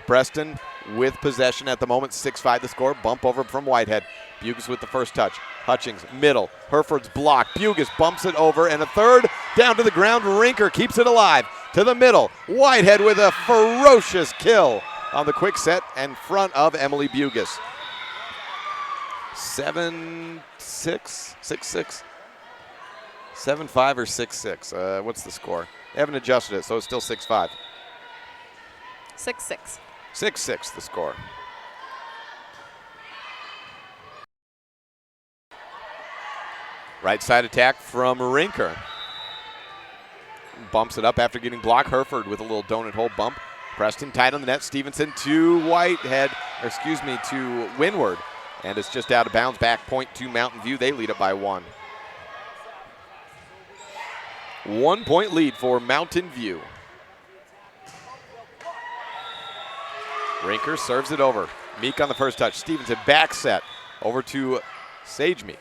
B: Preston with possession at the moment, 6-5 the score. Bump over from Whitehead. Bugis with the first touch. Hutchings, middle. Hereford's blocked. Bugis bumps it over, and a third down to the ground. Rinker keeps it alive. To the middle. Whitehead with a ferocious kill on the quick set in front of Emily Bugis. 7-6, 6-6, 7-5 or 6-6. What's the score? They haven't adjusted it, so it's still 6-5.
H: 6-6.
B: 6-6 the score. Right side attack from Rinker. Bumps it up after getting blocked. Hereford with a little donut hole bump. Preston tight on the net. Stevenson to to Windward. And it's just out of bounds. Back point to Mountain View. They lead it by 1. 1 point lead for Mountain View. Rinker serves it over. Meek on the first touch. Stevenson back set over to Sage Meek.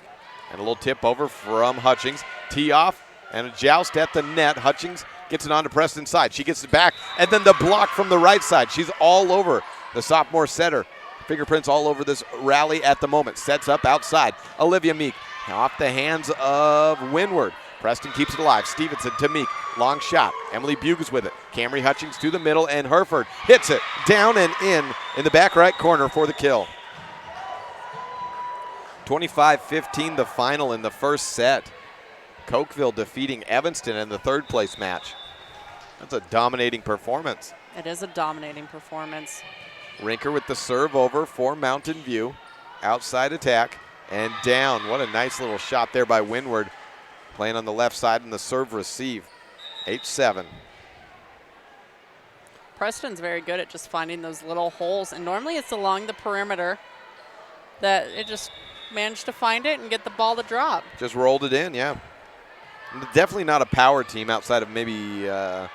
B: And a little tip over from Hutchings. Tee off and a joust at the net. Hutchings gets it onto Preston's side. She gets it back, and then the block from the right side. She's all over the sophomore setter. Fingerprints all over this rally at the moment. Sets up outside. Olivia Meek off the hands of Windward. Preston keeps it alive. Stevenson to Meek. Long shot. Emily Bugis with it. Camry Hutchings to the middle, and Hereford hits it down and in the back right corner for the kill. 25-15 the final in the first set. Cokeville defeating Evanston in the third place match. That's a dominating performance.
H: It is a dominating performance.
B: Rinker with the serve over for Mountain View. Outside attack and down. What a nice little shot there by Windward. Playing on the left side and the serve receive. 8-7.
H: Preston's very good at just finding those little holes, and normally it's along the perimeter that it just managed to find it and get the ball to drop.
B: Just rolled it in, yeah. Definitely not a power team outside of maybe, I'd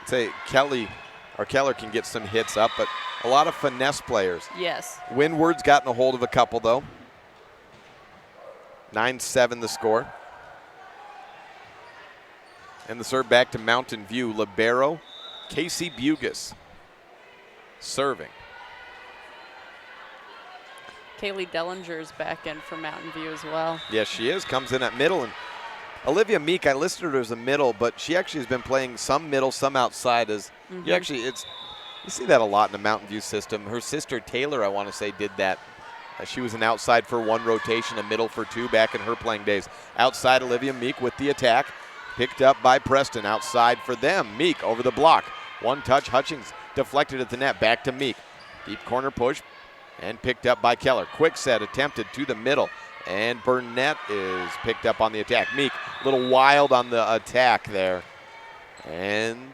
B: say Keller can get some hits up, but a lot of finesse players.
H: Yes.
B: Windward's gotten a hold of a couple, though. 9-7 the score. And the serve back to Mountain View. Libero, Casey Bugas serving.
H: Kaylee Dellinger's back in for Mountain View as well.
B: Yes, she is. Comes in at middle. And Olivia Meek, I listed her as a middle, but she actually has been playing some middle, some outside. You see that a lot in the Mountain View system. Her sister Taylor, I want to say, did that. She was an outside for one rotation, a middle for two back in her playing days. Outside, Olivia Meek with the attack. Picked up by Preston. Outside for them. Meek over the block. One touch. Hutchings deflected at the net. Back to Meek. Deep corner push. And picked up by Keller. Quick set attempted to the middle. And Burnett is picked up on the attack. Meek a little wild on the attack there. And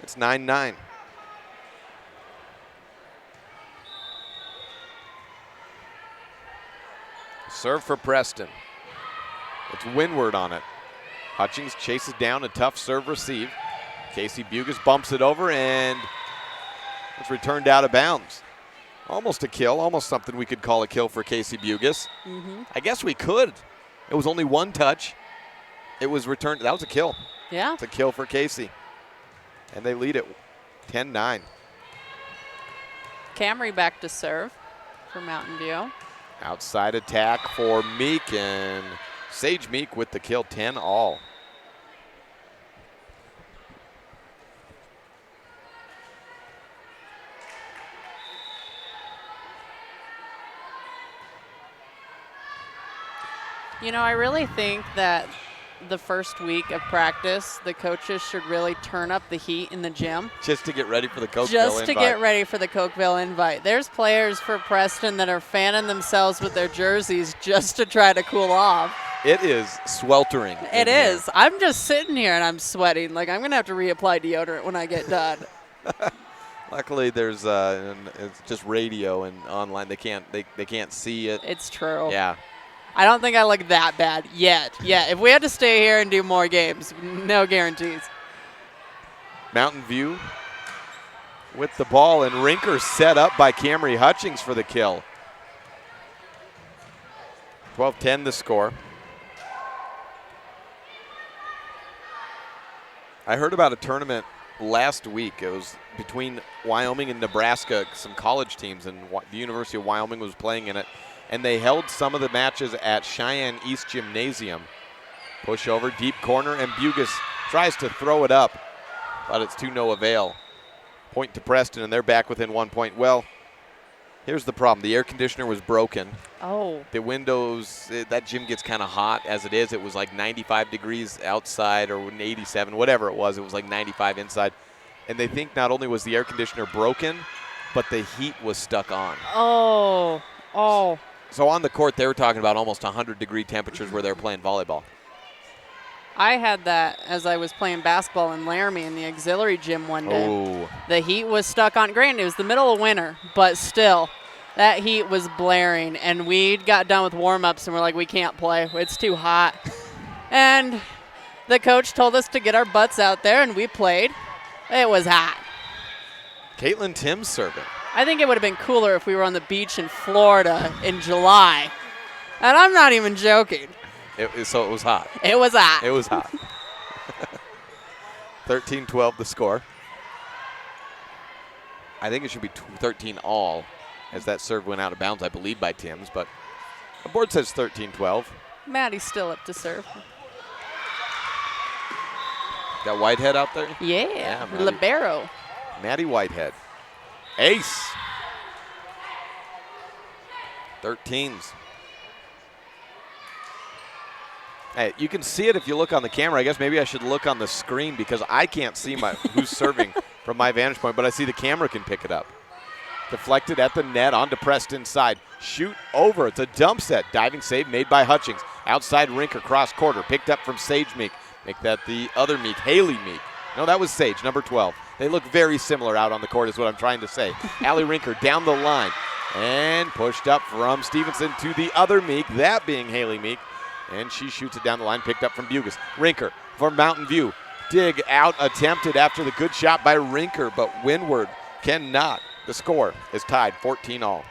B: it's 9-9. Serve for Preston. It's Windward on it. Hutchings chases down a tough serve receive. Casey Bugas bumps it over and it's returned out of bounds. Almost a kill, almost something we could call a kill for Casey Bugas. I guess we could. It was only one touch. It was returned. That was a kill.
H: Yeah.
B: It's a kill for Casey. And they lead it 10-9.
H: Camry back to serve for Mountain View.
B: Outside attack for Meek, and Sage Meek with the kill, 10-all.
H: You know, I really think that the first week of practice, the coaches should really turn up the heat in the gym.
B: Just to get ready for the Cokeville invite.
H: Just to get ready for the Cokeville invite. There's players for Preston that are fanning themselves with their jerseys just to try to cool off.
B: It is sweltering.
H: It is. I'm just sitting here and I'm sweating. Like, I'm going to have to reapply deodorant when I get done.
B: Luckily, there's it's just radio and online. They can't see it.
H: It's true.
B: Yeah.
H: I don't think I look that bad yet. Yeah, if we had to stay here and do more games, no guarantees.
B: Mountain View with the ball, and Rinker set up by Camry Hutchings for the kill. 12-10 the score. I heard about a tournament last week. It was between Wyoming and Nebraska, some college teams, and the University of Wyoming was playing in it. And they held some of the matches at Cheyenne East Gymnasium. Push over, deep corner, and Bugas tries to throw it up, but it's to no avail. Point to Preston, and they're back within 1 point. Well, here's the problem. The air conditioner was broken.
H: Oh.
B: The windows, that gym gets kind of hot as it is. It was like 95 degrees outside or 87, whatever it was. It was like 95 inside. And they think not only was the air conditioner broken, but the heat was stuck on.
H: Oh.
B: So on the court, they were talking about almost 100-degree temperatures where they were playing volleyball.
H: I had that as I was playing basketball in Laramie in the auxiliary gym one day.
B: Oh.
H: The heat was stuck on. Granted, it was the middle of winter, but still, that heat was blaring. And we got done with warm-ups, and we're like, we can't play. It's too hot. And the coach told us to get our butts out there, and we played. It was hot.
B: Caitlin Timms serving.
H: I think it would have been cooler if we were on the beach in Florida in July. And I'm not even joking.
B: So it was hot.
H: It was hot.
B: It was hot. 13-12 the score. I think it should be 13-all as that serve went out of bounds, I believe, by Timms. But the board says 13-12.
H: Maddie's still up to serve.
B: Got Whitehead out there?
H: Yeah Libero.
B: Maddie Whitehead. Ace. 13s. Hey, you can see it if you look on the camera. I guess maybe I should look on the screen because I can't see who's serving from my vantage point, but I see the camera can pick it up. Deflected at the net onto Preston's side. Shoot over. It's a dump set. Diving save made by Hutchings. Outside Rinker, cross quarter. Picked up from Sage Meek. Make that the other Meek, Haley Meek. No, that was Sage, number 12. They look very similar out on the court is what I'm trying to say. Allie Rinker down the line. And pushed up from Stevenson to the other Meek, that being Haley Meek. And she shoots it down the line, picked up from Bugas. Rinker for Mountain View. Dig out attempted after the good shot by Rinker, but Windward cannot. The score is tied 14-all.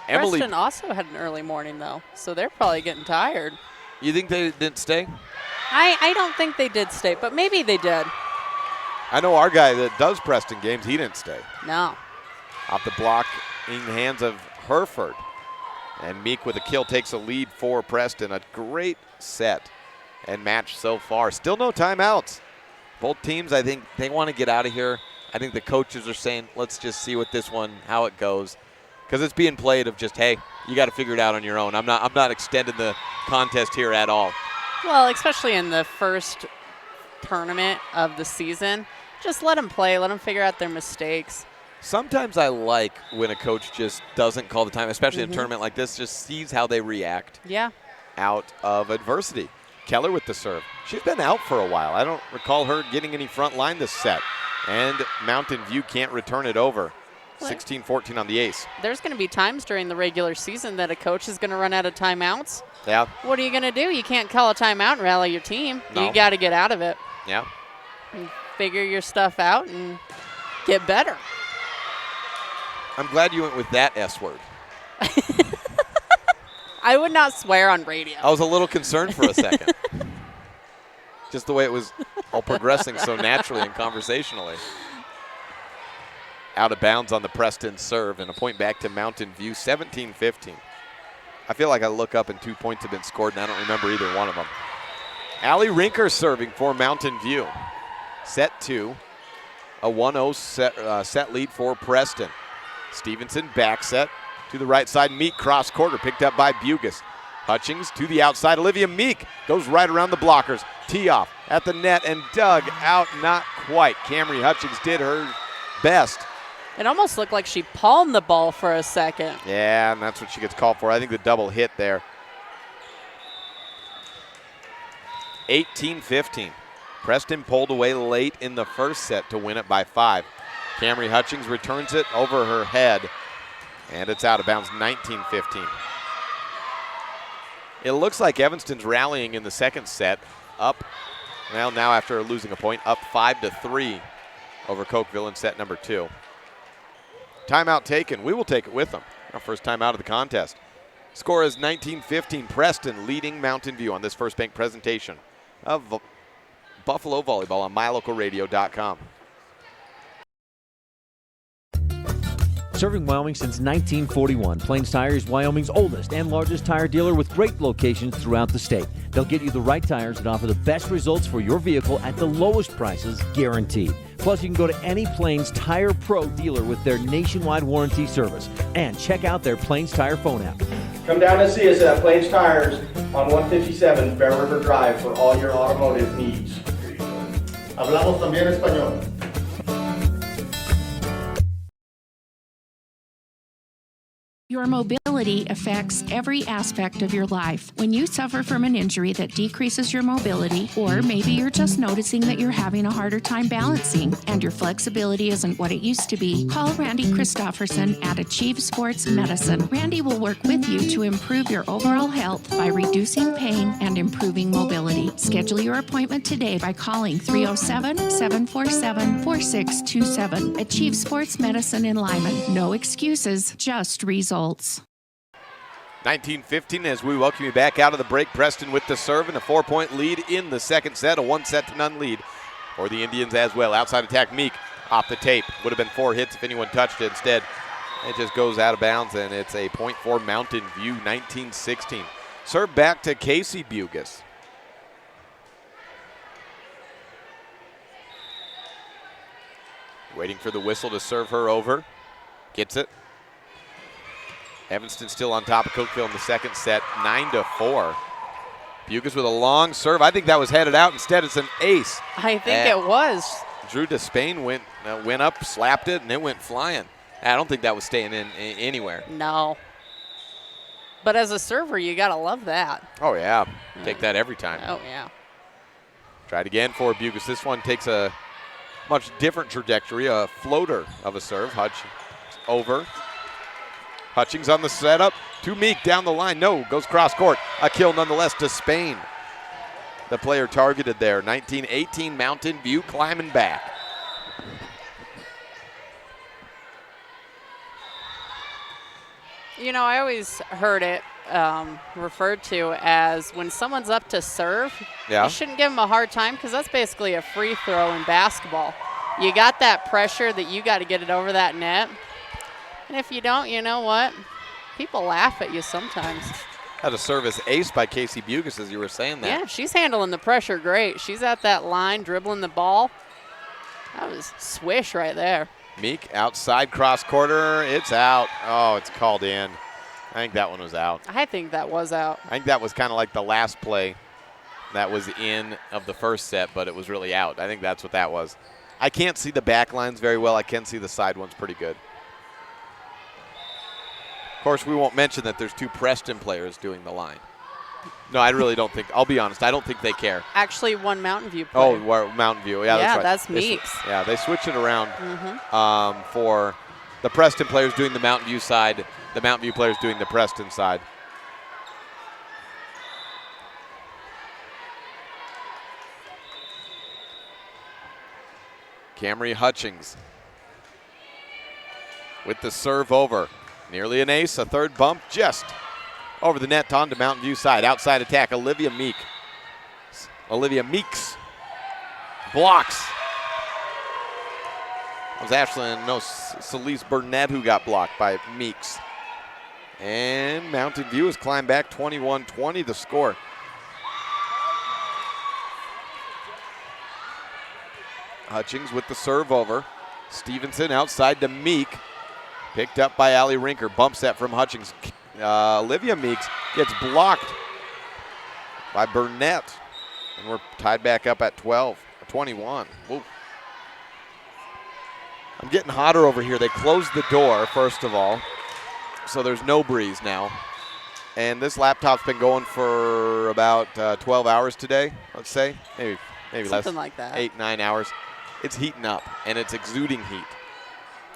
H: Preston also had an early morning, though, so they're probably getting tired.
B: You think they didn't stay?
H: I don't think they did stay, but maybe they did.
B: I know our guy that does Preston games, he didn't stay.
H: No.
B: Off the block in the hands of Hereford. And Meek with a kill takes a lead for Preston. A great set and match so far. Still no timeouts. Both teams, I think, they want to get out of here. I think the coaches are saying, let's just see what this one, how it goes. Because it's being played of just, hey, you got to figure it out on your own. I'm not extending the contest here at all.
H: Well, especially in the first tournament of the season, just let them play, let them figure out their mistakes.
B: Sometimes I like when a coach just doesn't call the time, especially in a tournament like this, just sees how they react out of adversity. Keller with the serve. She's been out for a while. I don't recall her getting any front line this set. And Mountain View can't return it over. 16-14 on the ace.
H: There's going to be times during the regular season that a coach is going to run out of timeouts.
B: Yeah.
H: What are you going to do? You can't call a timeout and rally your team.
B: No.
H: You got to get out of it.
B: Yeah.
H: And figure your stuff out and get better.
B: I'm glad you went with that S word.
H: I would not swear on radio.
B: I was a little concerned for a second. Just the way it was all progressing so naturally and conversationally. Out of bounds on the Preston serve and a point back to Mountain View, 17-15. I feel like I look up and 2 points have been scored and I don't remember either one of them. Allie Rinker serving for Mountain View. Set 2, a 1-0 set lead for Preston. Stevenson back set to the right side. Meek cross quarter picked up by Bugas. Hutchings to the outside. Olivia Meek goes right around the blockers. Tee off at the net and dug out, not quite. Camry Hutchings did her best.
H: It almost looked like she palmed the ball for a second.
B: Yeah, and that's what she gets called for. I think the double hit there. 18-15. Preston pulled away late in the first set to win it by 5. Camry Hutchings returns it over her head, and it's out of bounds, 19-15. It looks like Evanston's rallying in the second set, up, well, now after losing a point, up 5-3 over Cokeville in set number 2. Timeout taken. We will take it with them. Our first time out of the contest. Score is 19-15. Preston leading Mountain View on this First Bank presentation of Buffalo Volleyball on MyLocalRadio.com.
A: Serving Wyoming since 1941, Plains Tire is Wyoming's oldest and largest tire dealer with great locations throughout the state. They'll get you the right tires that offer the best results for your vehicle at the lowest prices, guaranteed. Plus, you can go to any Plains Tire Pro dealer with their nationwide warranty service. And check out their Plains Tire phone app.
I: Come down and see us at Plains Tires on 157 Bear River Drive for all your automotive needs. Hablamos también español.
E: Your mobility affects every aspect of your life. When you suffer from an injury that decreases your mobility, or maybe you're just noticing that you're having a harder time balancing and your flexibility isn't what it used to be, call Randy Christofferson at Achieve Sports Medicine. Randy will work with you to improve your overall health by reducing pain and improving mobility. Schedule your appointment today by calling 307-747-4627. Achieve Sports Medicine in Lyman. No excuses, just results.
B: 19-15 as we welcome you back out of the break. Preston with the serve and a 4-point lead in the second set, a 1-0 lead for the Indians as well. Outside attack, Meek off the tape. Would have been 4 hits if anyone touched it. Instead, it just goes out of bounds, and it's a point for Mountain View, 19-16. Serve back to Casey Bugas. Waiting for the whistle to serve her over. Gets it. Evanston still on top of Cokeville in the second set, 9-4. Bugas with a long serve. I think that was headed out. Instead, it's an ace.
H: I think it was.
B: Drew Despain went up, slapped it, and it went flying. I don't think that was staying in anywhere.
H: No. But as a server, you got to love that.
B: Oh, yeah. Take that every time.
H: Oh, yeah.
B: Tried again for Bucas. This one takes a much different trajectory, a floater of a serve. Hutchings over. Hutchings on the setup to Meek down the line. No, goes cross court. A kill nonetheless to Spain. The player targeted there. 19-18 Mountain View climbing back.
H: You know, I always heard it referred to as when someone's up to serve, you shouldn't give them a hard time because that's basically a free throw in basketball. You got that pressure that you got to get it over that net. And if you don't, you know what? People laugh at you sometimes.
B: Had a service ace by Casey Bucas, as you were saying that.
H: Yeah, she's handling the pressure great. She's at that line, dribbling the ball. That was swish right there.
B: Meek outside cross quarter. It's out. Oh, it's called in. I think that one was out.
H: I think that was out.
B: I think that was kind of like the last play that was in of the first set, but it was really out. I think that's what that was. I can't see the back lines very well. I can see the side ones pretty good. Of course, we won't mention that there's two Preston players doing the line. No, I really don't think. I'll be honest. I don't think they care.
H: Actually, one Mountain View player.
B: Oh, Mountain View. Yeah, that's right.
H: That's Meeks.
B: They switch it around for the Preston players doing the Mountain View side, the Mountain View players doing the Preston side. Camry Hutchings with the serve over. Nearly an ace, a third bump, just over the net onto Mountain View side. Outside attack, Olivia Meeks blocks. It was Celeste Burnett who got blocked by Meeks. And Mountain View has climbed back 21-20 the score. Hutchings with the serve over. Stevenson outside to Meek. Picked up by Allie Rinker. Bump set from Hutchings. Olivia Meeks gets blocked by Burnett. And we're tied back up at 21. Woo. I'm getting hotter over here. They closed the door, first of all. So there's no breeze now. And this laptop's been going for about 12 hours today, let's say. Maybe
H: Something
B: less.
H: like that.
B: 8-9 hours. It's heating up, and it's exuding heat.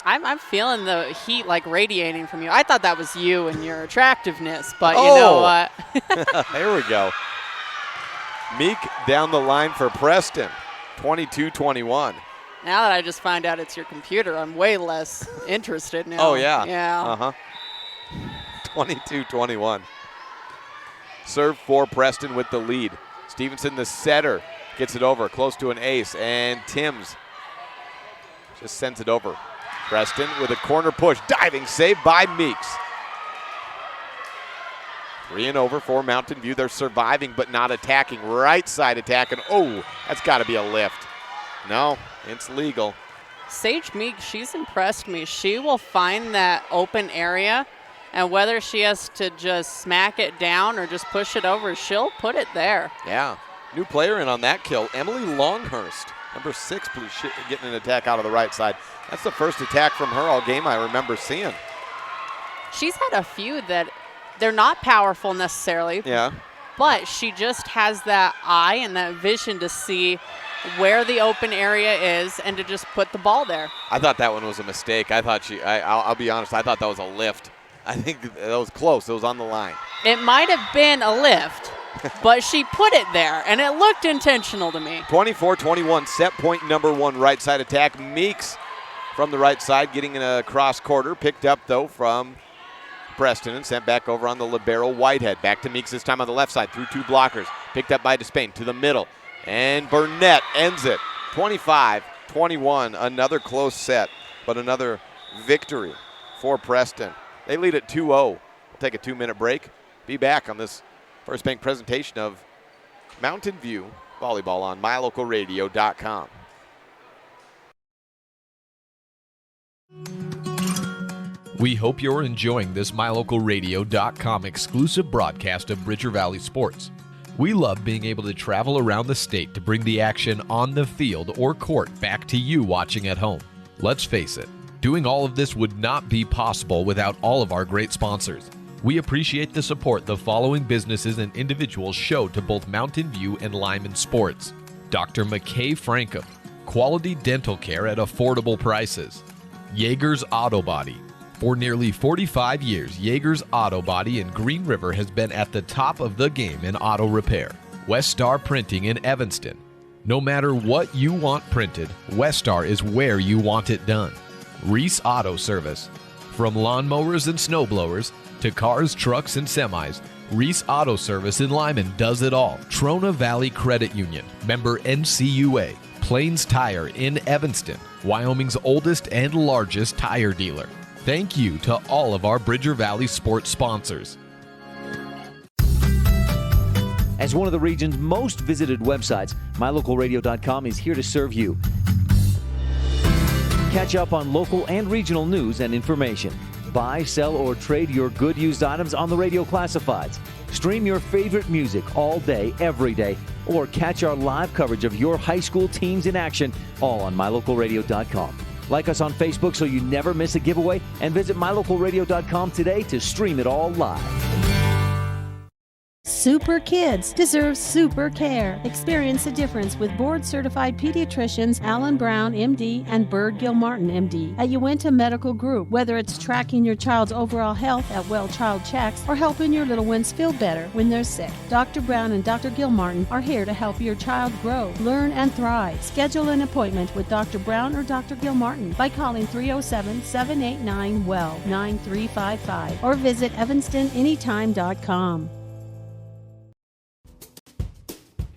H: I'm feeling the heat like radiating from you. I thought that was you and your attractiveness, but you know what?
B: There we go. Meek down the line for Preston, 22-21.
H: Now that I just find out it's your computer, I'm way less interested now.
B: Oh, yeah.
H: Yeah.
B: 22-21. Serve for Preston with the lead. Stevenson, the setter, gets it over, close to an ace, and Timms just sends it over. Preston with a corner push, diving save by Meeks. 3 and over for Mountain View. They're surviving but not attacking. Right side attacking. Oh, that's got to be a lift. No, it's legal.
H: Sage Meeks, she's impressed me. She will find that open area, and whether she has to just smack it down or just push it over, she'll put it there.
B: Yeah. New player in on that kill, Emily Longhurst. Number 6, getting an attack out of the right side. That's the first attack from her all game I remember seeing.
H: She's had a few that they're not powerful necessarily.
B: Yeah.
H: But she just has that eye and that vision to see where the open area is and to just put the ball there.
B: I thought that one was a mistake. I thought I'll be honest, I thought that was a lift. I think that was close. It was on the line.
H: It might have been a lift, but she put it there, and it looked intentional to me.
B: 24-21, set point number 1, right side attack. Meeks from the right side getting in a cross quarter. Picked up, though, from Preston and sent back over on the libero Whitehead. Back to Meeks this time on the left side through 2 blockers. Picked up by Despain to the middle. And Burnett ends it. 25-21, another close set, but another victory for Preston. They lead at 2-0. We'll take a 2-minute break. Be back on this First Bank presentation of Mountain View Volleyball on MyLocalRadio.com.
G: We hope you're enjoying this MyLocalRadio.com exclusive broadcast of Bridger Valley Sports. We love being able to travel around the state to bring the action on the field or court back to you watching at home. Let's face it, doing all of this would not be possible without all of our great sponsors. We appreciate the support the following businesses and individuals show to both Mountain View and Lyman Sports. Dr. McKay Frankham, quality dental care at affordable prices. Yeager's Auto Body. For nearly 45 years, Yeager's Auto Body in Green River has been at the top of the game in auto repair. Westar Printing in Evanston. No matter what you want printed, Westar is where you want it done. Reese Auto Service. From lawnmowers and snowblowers to cars, trucks, and semis, Reese Auto Service in Lyman does it all. Trona Valley Credit Union, member NCUA. Plains Tire in Evanston, Wyoming's oldest and largest tire dealer. Thank you to all of our Bridger Valley sports sponsors.
A: As one of the region's most visited websites, mylocalradio.com is here to serve you. Catch up on local and regional news and information. Buy, sell, or trade your good used items on the radio classifieds. Stream your favorite music all day, every day, or catch our live coverage of your high school teams in action, all on mylocalradio.com. Like us on Facebook so you never miss a giveaway, and visit mylocalradio.com today to stream it all live.
L: Super kids deserve super care. Experience the difference with board-certified pediatricians Alan Brown, MD, and Bird Gilmartin, MD, at Uinta Medical Group. Whether it's tracking your child's overall health at Well Child Checks or helping your little ones feel better when they're sick, Dr. Brown and Dr. Gilmartin are here to help your child grow, learn, and thrive. Schedule an appointment with Dr. Brown or Dr. Gilmartin by calling 307-789-WELL 9355 or visit evanstonanytime.com.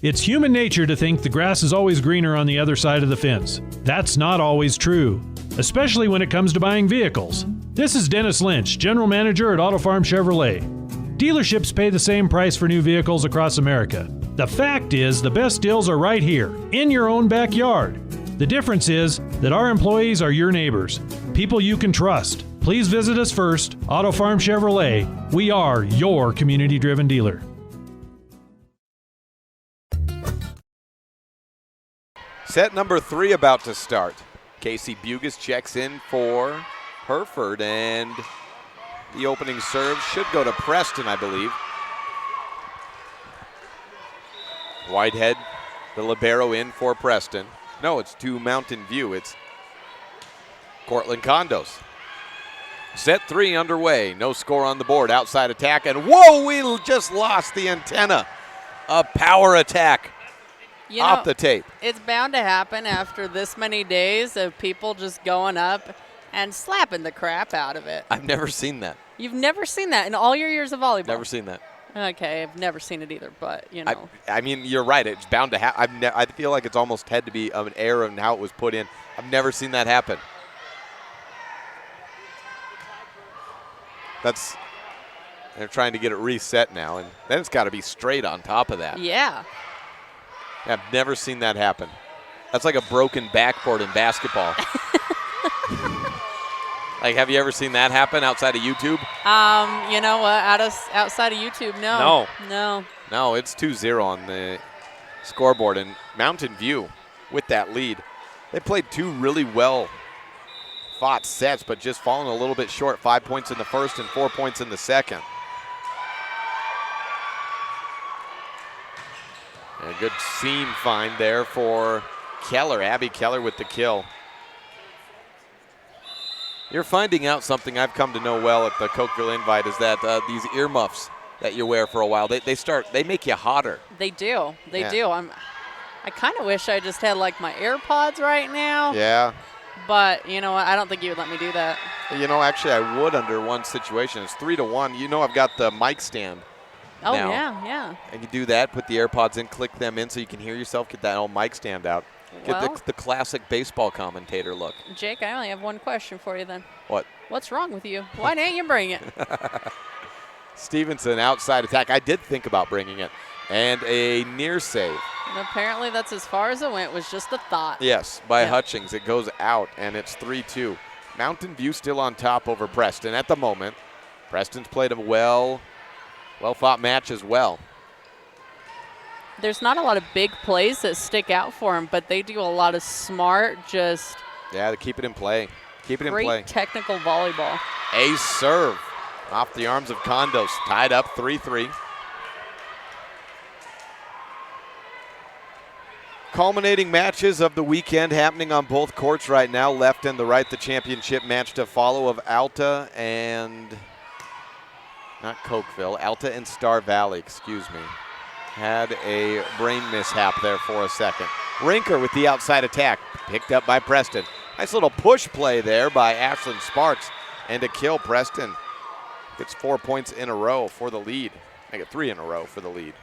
M: It's human nature to think the grass is always greener on the other side of the fence. That's not always true, especially when it comes to buying vehicles. This is Dennis Lynch, General Manager at Auto Farm Chevrolet. Dealerships pay the same price for new vehicles across America. The fact is, the best deals are right here, in your own backyard. The difference is that our employees are your neighbors, people you can trust. Please visit us first, Auto Farm Chevrolet. We are your community-driven dealer.
B: Set number 3 about to start. Casey Bugas checks in for Hereford, and the opening serve should go to Preston, I believe. Whitehead, the libero, in for Preston. No, it's to Mountain View. It's Cortland Condos. Set 3 underway. No score on the board. Outside attack, and whoa, we just lost the antenna. A power attack. Off the tape.
H: It's bound to happen after this many days of people just going up and slapping the crap out of it.
B: I've never seen that.
H: You've never seen that in all your years of volleyball?
B: Never seen that.
H: Okay, I've never seen it either, but, you know.
B: I mean, you're right. It's bound to happen. I feel like it's almost had to be an error in how it was put in. I've never seen that happen. They're trying to get it reset now, and then it's got to be straight on top of that.
H: Yeah.
B: I've never seen that happen. That's like a broken backboard in basketball. Like, have you ever seen that happen outside of YouTube?
H: You know what? Outside of YouTube, no.
B: No, it's 2-0 on the scoreboard. And Mountain View with that lead. They played 2 really well-fought sets, but just fallen a little bit short. 5 points in the first and 4 points in the second. A good seam find there for Keller. Abby Keller with the kill. You're finding out something I've come to know well at the Cokeville Invite is that these earmuffs that you wear for a while, they make you hotter.
H: They do. They do. I kind of wish I just had like my AirPods right now.
B: Yeah.
H: But you know what? I don't think you would let me do that.
B: You know, actually I would under one situation. It's 3-1. You know, I've got the mic stand.
H: Oh,
B: now.
H: yeah.
B: And you do that, put the AirPods in, click them in so you can hear yourself, get that old mic stand out. Get the classic baseball commentator look.
H: Jake, I only have one question for you then.
B: What?
H: What's wrong with you? Why didn't you bring it?
B: Stevenson, outside attack. I did think about bringing it. And a near save.
H: And apparently that's as far as it went, was just a thought.
B: Yes, by Hutchings. It goes out, and it's 3-2. Mountain View still on top over Preston at the moment. Preston's played a well-fought match as well.
H: there's not a lot of big plays that stick out for them, but they do a lot of smart, just
B: they keep it in play. Keep it in play.
H: Great technical volleyball.
B: Ace serve off the arms of Condos. Tied up 3-3. Culminating matches of the weekend happening on both courts right now. Left and the right, the championship match to follow of Alta and, not Cokeville, Alta and Star Valley, excuse me. Had a brain mishap there for a second. Rinker with the outside attack, picked up by Preston. Nice little push play there by Ashlyn Sparks. And to kill, Preston gets 4 points in a row for the lead. I get 3 in a row for the lead.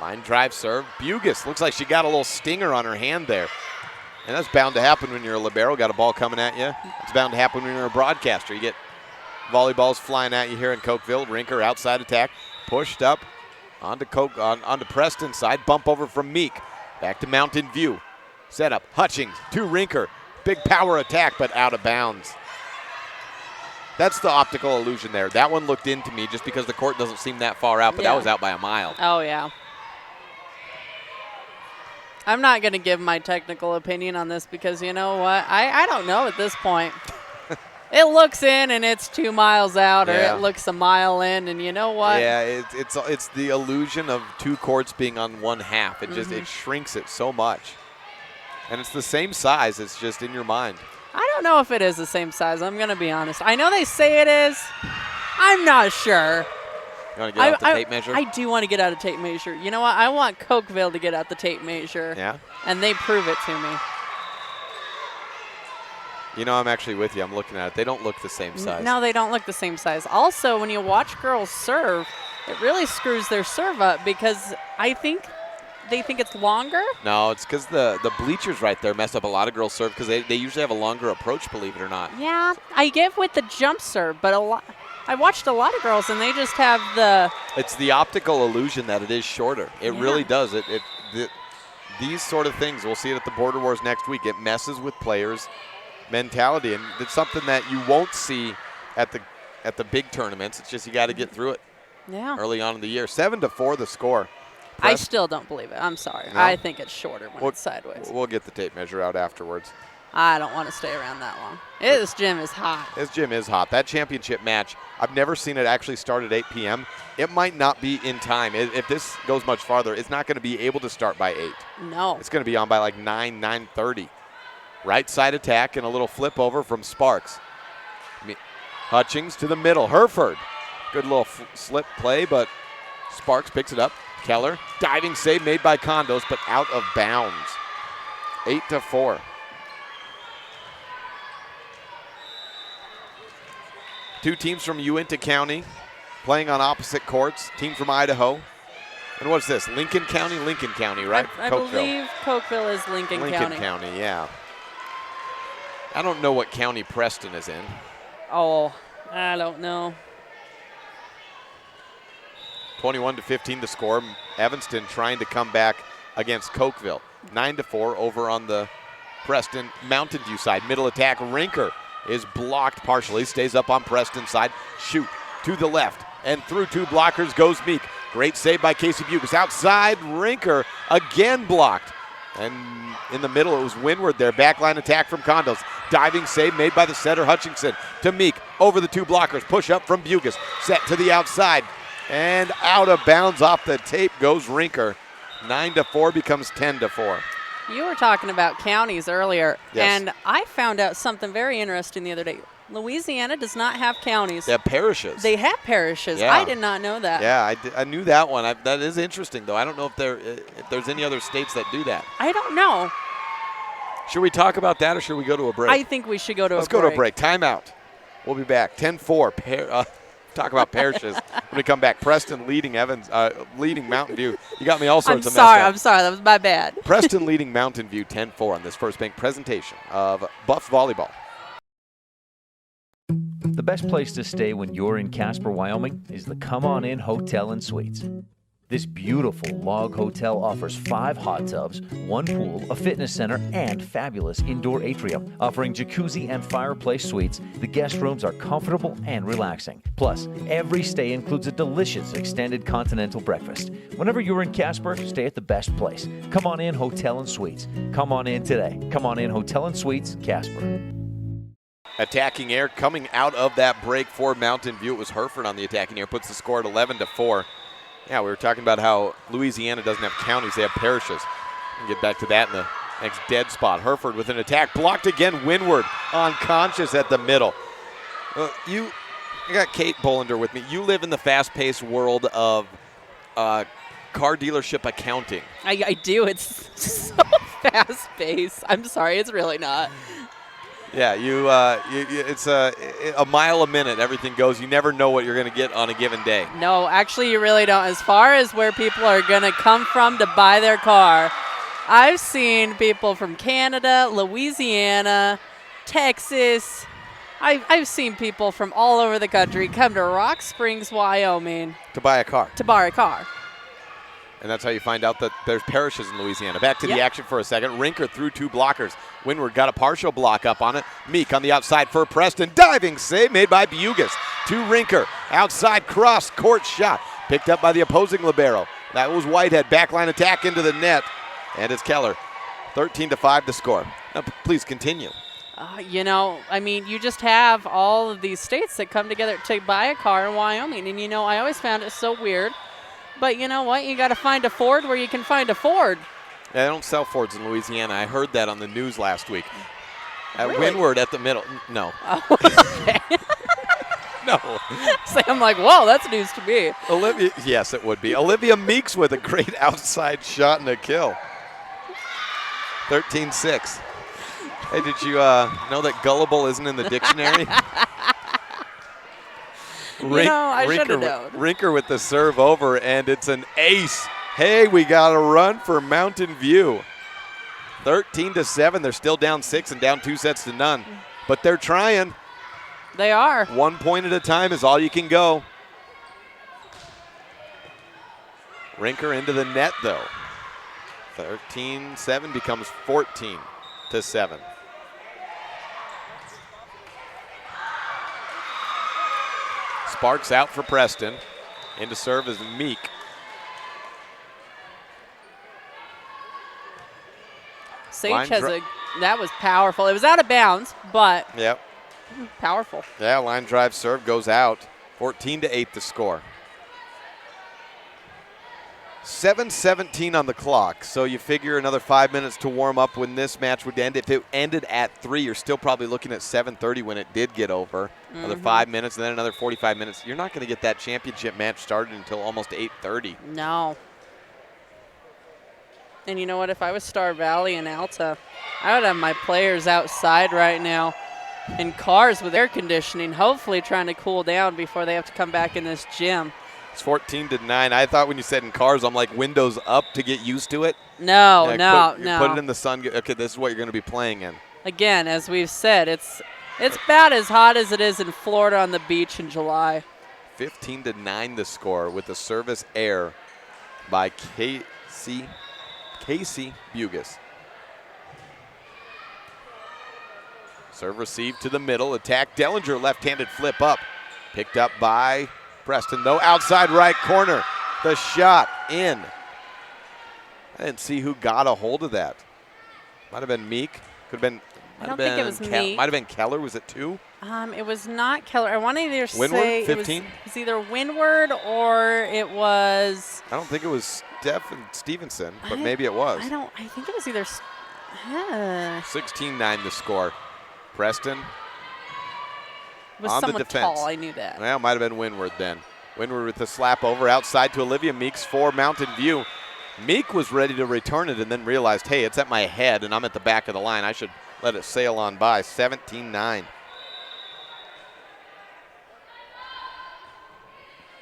B: Line drive serve. Bugis looks like she got a little stinger on her hand there. And that's bound to happen when you're a libero. Got a ball coming at you. It's bound to happen when you're a broadcaster. You get volleyballs flying at you here in Cokeville. Rinker outside attack. Pushed up onto Preston's side. Bump over from Meek. Back to Mountain View. Set up. Hutchings to Rinker. Big power attack, but out of bounds. That's the optical illusion there. That one looked into me just because the court doesn't seem that far out, but that was out by a mile.
H: Oh, yeah. I'm not going to give my technical opinion on this because you know what? I don't know at this point. It looks in and it's 2 miles out, or it looks a mile in, and you know what?
B: Yeah, it's the illusion of 2 courts being on one half. It just it shrinks it so much. And it's the same size, it's just in your mind.
H: I don't know if it is the same size, I'm going to be honest. I know they say it is. I'm not sure.
B: You want to get out the tape measure?
H: I do want to get out a tape measure. You know what? I want Cokeville to get out the tape measure.
B: Yeah?
H: And they prove it to me.
B: You know, I'm actually with you. I'm looking at it. They don't look the same size.
H: No, they don't look the same size. Also, when you watch girls serve, it really screws their serve up because I think they think it's longer.
B: No, it's because the bleachers right there mess up a lot of girls' serve because they usually have a longer approach, believe it or not.
H: Yeah, I give with the jump serve, but I watched a lot of girls, and they just have the...
B: It's the optical illusion that it is shorter. It really does. These sort of things, we'll see it at the Border Wars next week. It messes with players' mentality, and it's something that you won't see at the big tournaments. It's just you got to get through it early on in the year. 7-4 the score.
H: I still don't believe it. I'm sorry. No? I think it's shorter when it's sideways.
B: We'll get the tape measure out afterwards.
H: I don't want to stay around that long. This gym is hot.
B: This gym is hot. That championship match, I've never seen it actually start at 8 p.m. It might not be in time. If this goes much farther, it's not going to be able to start by 8.
H: No.
B: It's going to be on by like 9:30. Right side attack and a little flip over from Sparks. Hutchings to the middle. Hereford. Good little slip play, but Sparks picks it up. Keller. Diving save made by Condos, but out of bounds. 8-4. Two teams from Uinta County playing on opposite courts. Team from Idaho. And what's this? Lincoln County, right?
H: I believe Cokeville is Lincoln County.
B: Lincoln County, yeah. I don't know what county Preston is in.
H: Oh, I don't know.
B: 21-15 the score. Evanston trying to come back against Cokeville. 9-4 over on the Preston Mountain View side. Middle attack, Rinker is blocked partially, stays up on Preston's side. Shoot to the left, and through 2 blockers goes Meek. Great save by Casey Bugis. Outside, Rinker again blocked. And in the middle, it was Windward there. Backline attack from Condos. Diving save made by the setter, Hutchinson. To Meek, over the 2 blockers. Push up from Bugis. Set to the outside. And out of bounds off the tape goes Rinker. 9-4 becomes 10-4.
H: You were talking about counties earlier,
B: yes.
H: And I found out something very interesting the other day. Louisiana does not have counties.
B: They have parishes.
H: They have parishes.
B: Yeah.
H: I did not know that.
B: Yeah, I knew that one. That is interesting, though. I don't know if there's any other states that do that.
H: I don't know.
B: Should we talk about that, or should we go to a break?
H: I think we should go to
B: Let's
H: a break.
B: go to a break. Timeout. We'll be back. 10-4. Talk about parishes when we come back. Preston leading leading Mountain View. You got me all sorts of messed up.
H: I'm sorry. That was my bad.
B: Preston leading Mountain View 10-4 on this First Bank presentation of Buff Volleyball.
A: The best place to stay when you're in Casper, Wyoming is the Come On In Hotel and Suites. This beautiful log hotel offers 5 hot tubs, 1 pool, a fitness center, and fabulous indoor atrium. Offering jacuzzi and fireplace suites, the guest rooms are comfortable and relaxing. Plus, every stay includes a delicious extended continental breakfast. Whenever you're in Casper, stay at the best place. Come on in, Hotel and Suites. Come on in today. Come on in, Hotel and Suites, Casper.
B: Attacking air coming out of that break for Mountain View. It was Hereford on the attacking air, puts the score at 11-4. Yeah, we were talking about how Louisiana doesn't have counties, they have parishes. We'll get back to that in the next dead spot. Hereford with an attack, blocked again, Windward unconscious at the middle. I got Kate Bollender with me. You live in the fast-paced world of car dealership accounting.
H: I do. It's so fast-paced. I'm sorry, it's really not.
B: Yeah, it's a mile a minute. Everything goes. You never know what you're going to get on a given day.
H: No, actually, you really don't. As far as where people are going to come from to buy their car, I've seen people from Canada, Louisiana, Texas. I've seen people from all over the country come to Rock Springs, Wyoming.
B: To buy a car.
H: To buy a car.
B: And that's how you find out that there's parishes in Louisiana. Back to the action for a second. Rinker through 2 blockers. Windward got a partial block up on it. Meek on the outside for Preston. Diving save made by Bugus. To Rinker. Outside cross court shot. Picked up by the opposing libero. That was Whitehead. Backline attack into the net. And it's Keller. 13-5 to score. Now, please continue.
H: You just have all of these states that come together to buy a car in Wyoming. And, I always found it so weird. But you know what? You got to find a Ford where you can find a Ford.
B: Yeah, they don't sell Fords in Louisiana. I heard that on the news last week. At
H: Really?
B: Windward at the middle. No.
H: Oh, okay.
B: No.
H: So I'm like, whoa, that's news to me.
B: Yes, it would be. Olivia Meeks with a great outside shot and a kill. 13-6. Hey, did you know that gullible isn't in the dictionary?
H: I should have known.
B: Rinker with the serve over, and it's an ace. Hey, we got a run for Mountain View. 13-7. They're still down 6 and down 2-0, but they're trying.
H: They are.
B: 1 point at a time is all you can go. Rinker into the net, though. 13-7 becomes 14-7. Sparks out for Preston. Into serve is Meek.
H: Sage that was powerful. It was out of bounds, but
B: yep,
H: powerful.
B: Yeah, line drive serve goes out. 14-8 the score. 7:17 on the clock, so you figure another 5 minutes to warm up when this match would end. If it ended at 3, you're still probably looking at 7:30 when it did get over. Another 5 minutes and then another 45 minutes. You're not going to get that championship match started until almost 8:30.
H: No. And you know what? If I was Star Valley and Alta, I would have my players outside right now in cars with air conditioning, hopefully trying to cool down before they have to come back in this gym.
B: It's 14-9. I thought when you said in cars, I'm like windows up to get used to it.
H: No.
B: Put it in the sun. Okay, this is what you're going to be playing in.
H: Again, as we've said, it's about as hot as it is in Florida on the beach in July.
B: 15-9 the score with the service error by Casey Bugus. Serve received to the middle. Attack. Dellinger left-handed flip up. Picked up by Preston, though. Outside right corner. The shot in. I didn't see who got a hold of that. Might have been Meek. Could have been.
H: I don't think it was Meek.
B: Might have been Keller. Was it 2?
H: It was not Keller. I want to either
B: Windward,
H: say
B: 15?
H: it was either Windward or it was.
B: I don't think it was Steph and Stevenson, but maybe it was.
H: I think it was either.
B: 16-9 the score. Preston
H: was
B: on the
H: someone
B: defense.
H: tall. I knew that.
B: Well, it might have been Windward then. Windward with the slap over outside to Olivia Meeks for Mountain View. Meek was ready to return it and then realized, hey, it's at my head and I'm at the back of the line. I should let it sail on by. 17-9.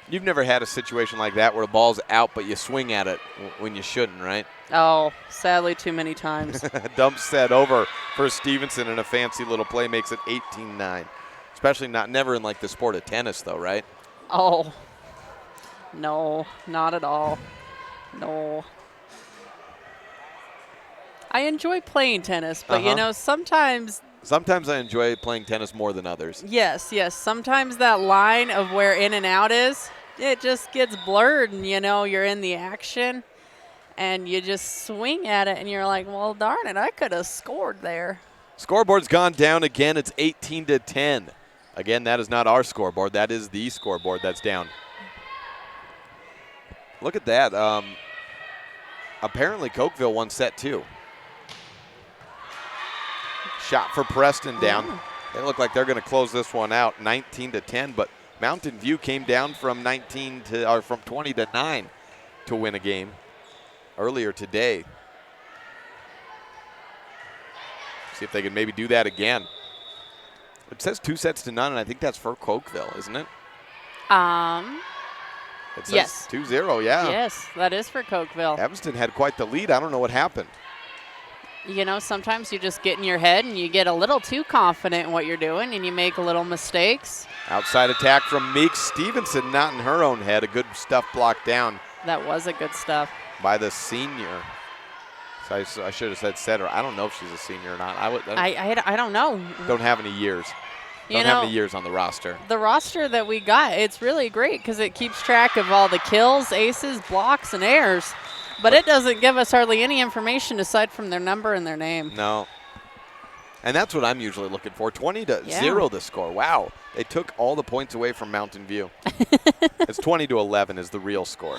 B: You've never had a situation like that where the ball's out but you swing at it when you shouldn't, right?
H: Oh, sadly too many times.
B: Dump set over for Stevenson and a fancy little play makes it 18-9. Especially never in like the sport of tennis though, right?
H: Oh, no, not at all. No. I enjoy playing tennis, but you know, sometimes
B: I enjoy playing tennis more than others.
H: Yes. Sometimes that line of where in and out is, it just gets blurred, and you know, you're in the action and you just swing at it and you're like, well, darn it, I could have scored there.
B: Scoreboard's gone down again. It's 18-10. Again, that is not our scoreboard. That is the scoreboard that's down. Look at that. Apparently, Cokeville won set 2. Shot for Preston down. They look like they're going to close this one out, 19-10. But Mountain View came down from 20 to 9 to win a game earlier today. See if they can maybe do that again. It says 2-0, and I think that's for Cokeville, isn't it? It says
H: yes.
B: 2-0, yeah.
H: Yes, that is for Cokeville.
B: Evanston had quite the lead. I don't know what happened.
H: You know, sometimes you just get in your head and you get a little too confident in what you're doing and you make a little mistakes.
B: Outside attack from Meeks. Stevenson not in her own head. A good stuff blocked down.
H: That was a good stuff.
B: By the senior. So I should have said setter. I don't know if she's a senior or not.
H: I don't know.
B: Don't have any years. Don't have any years on the roster.
H: The roster that we got, it's really great because it keeps track of all the kills, aces, blocks, and errors. But it doesn't give us hardly any information aside from their number and their name.
B: No. And that's what I'm usually looking for. 20-0 the score. Wow. They took all the points away from Mountain View. It's 20-11 is the real score.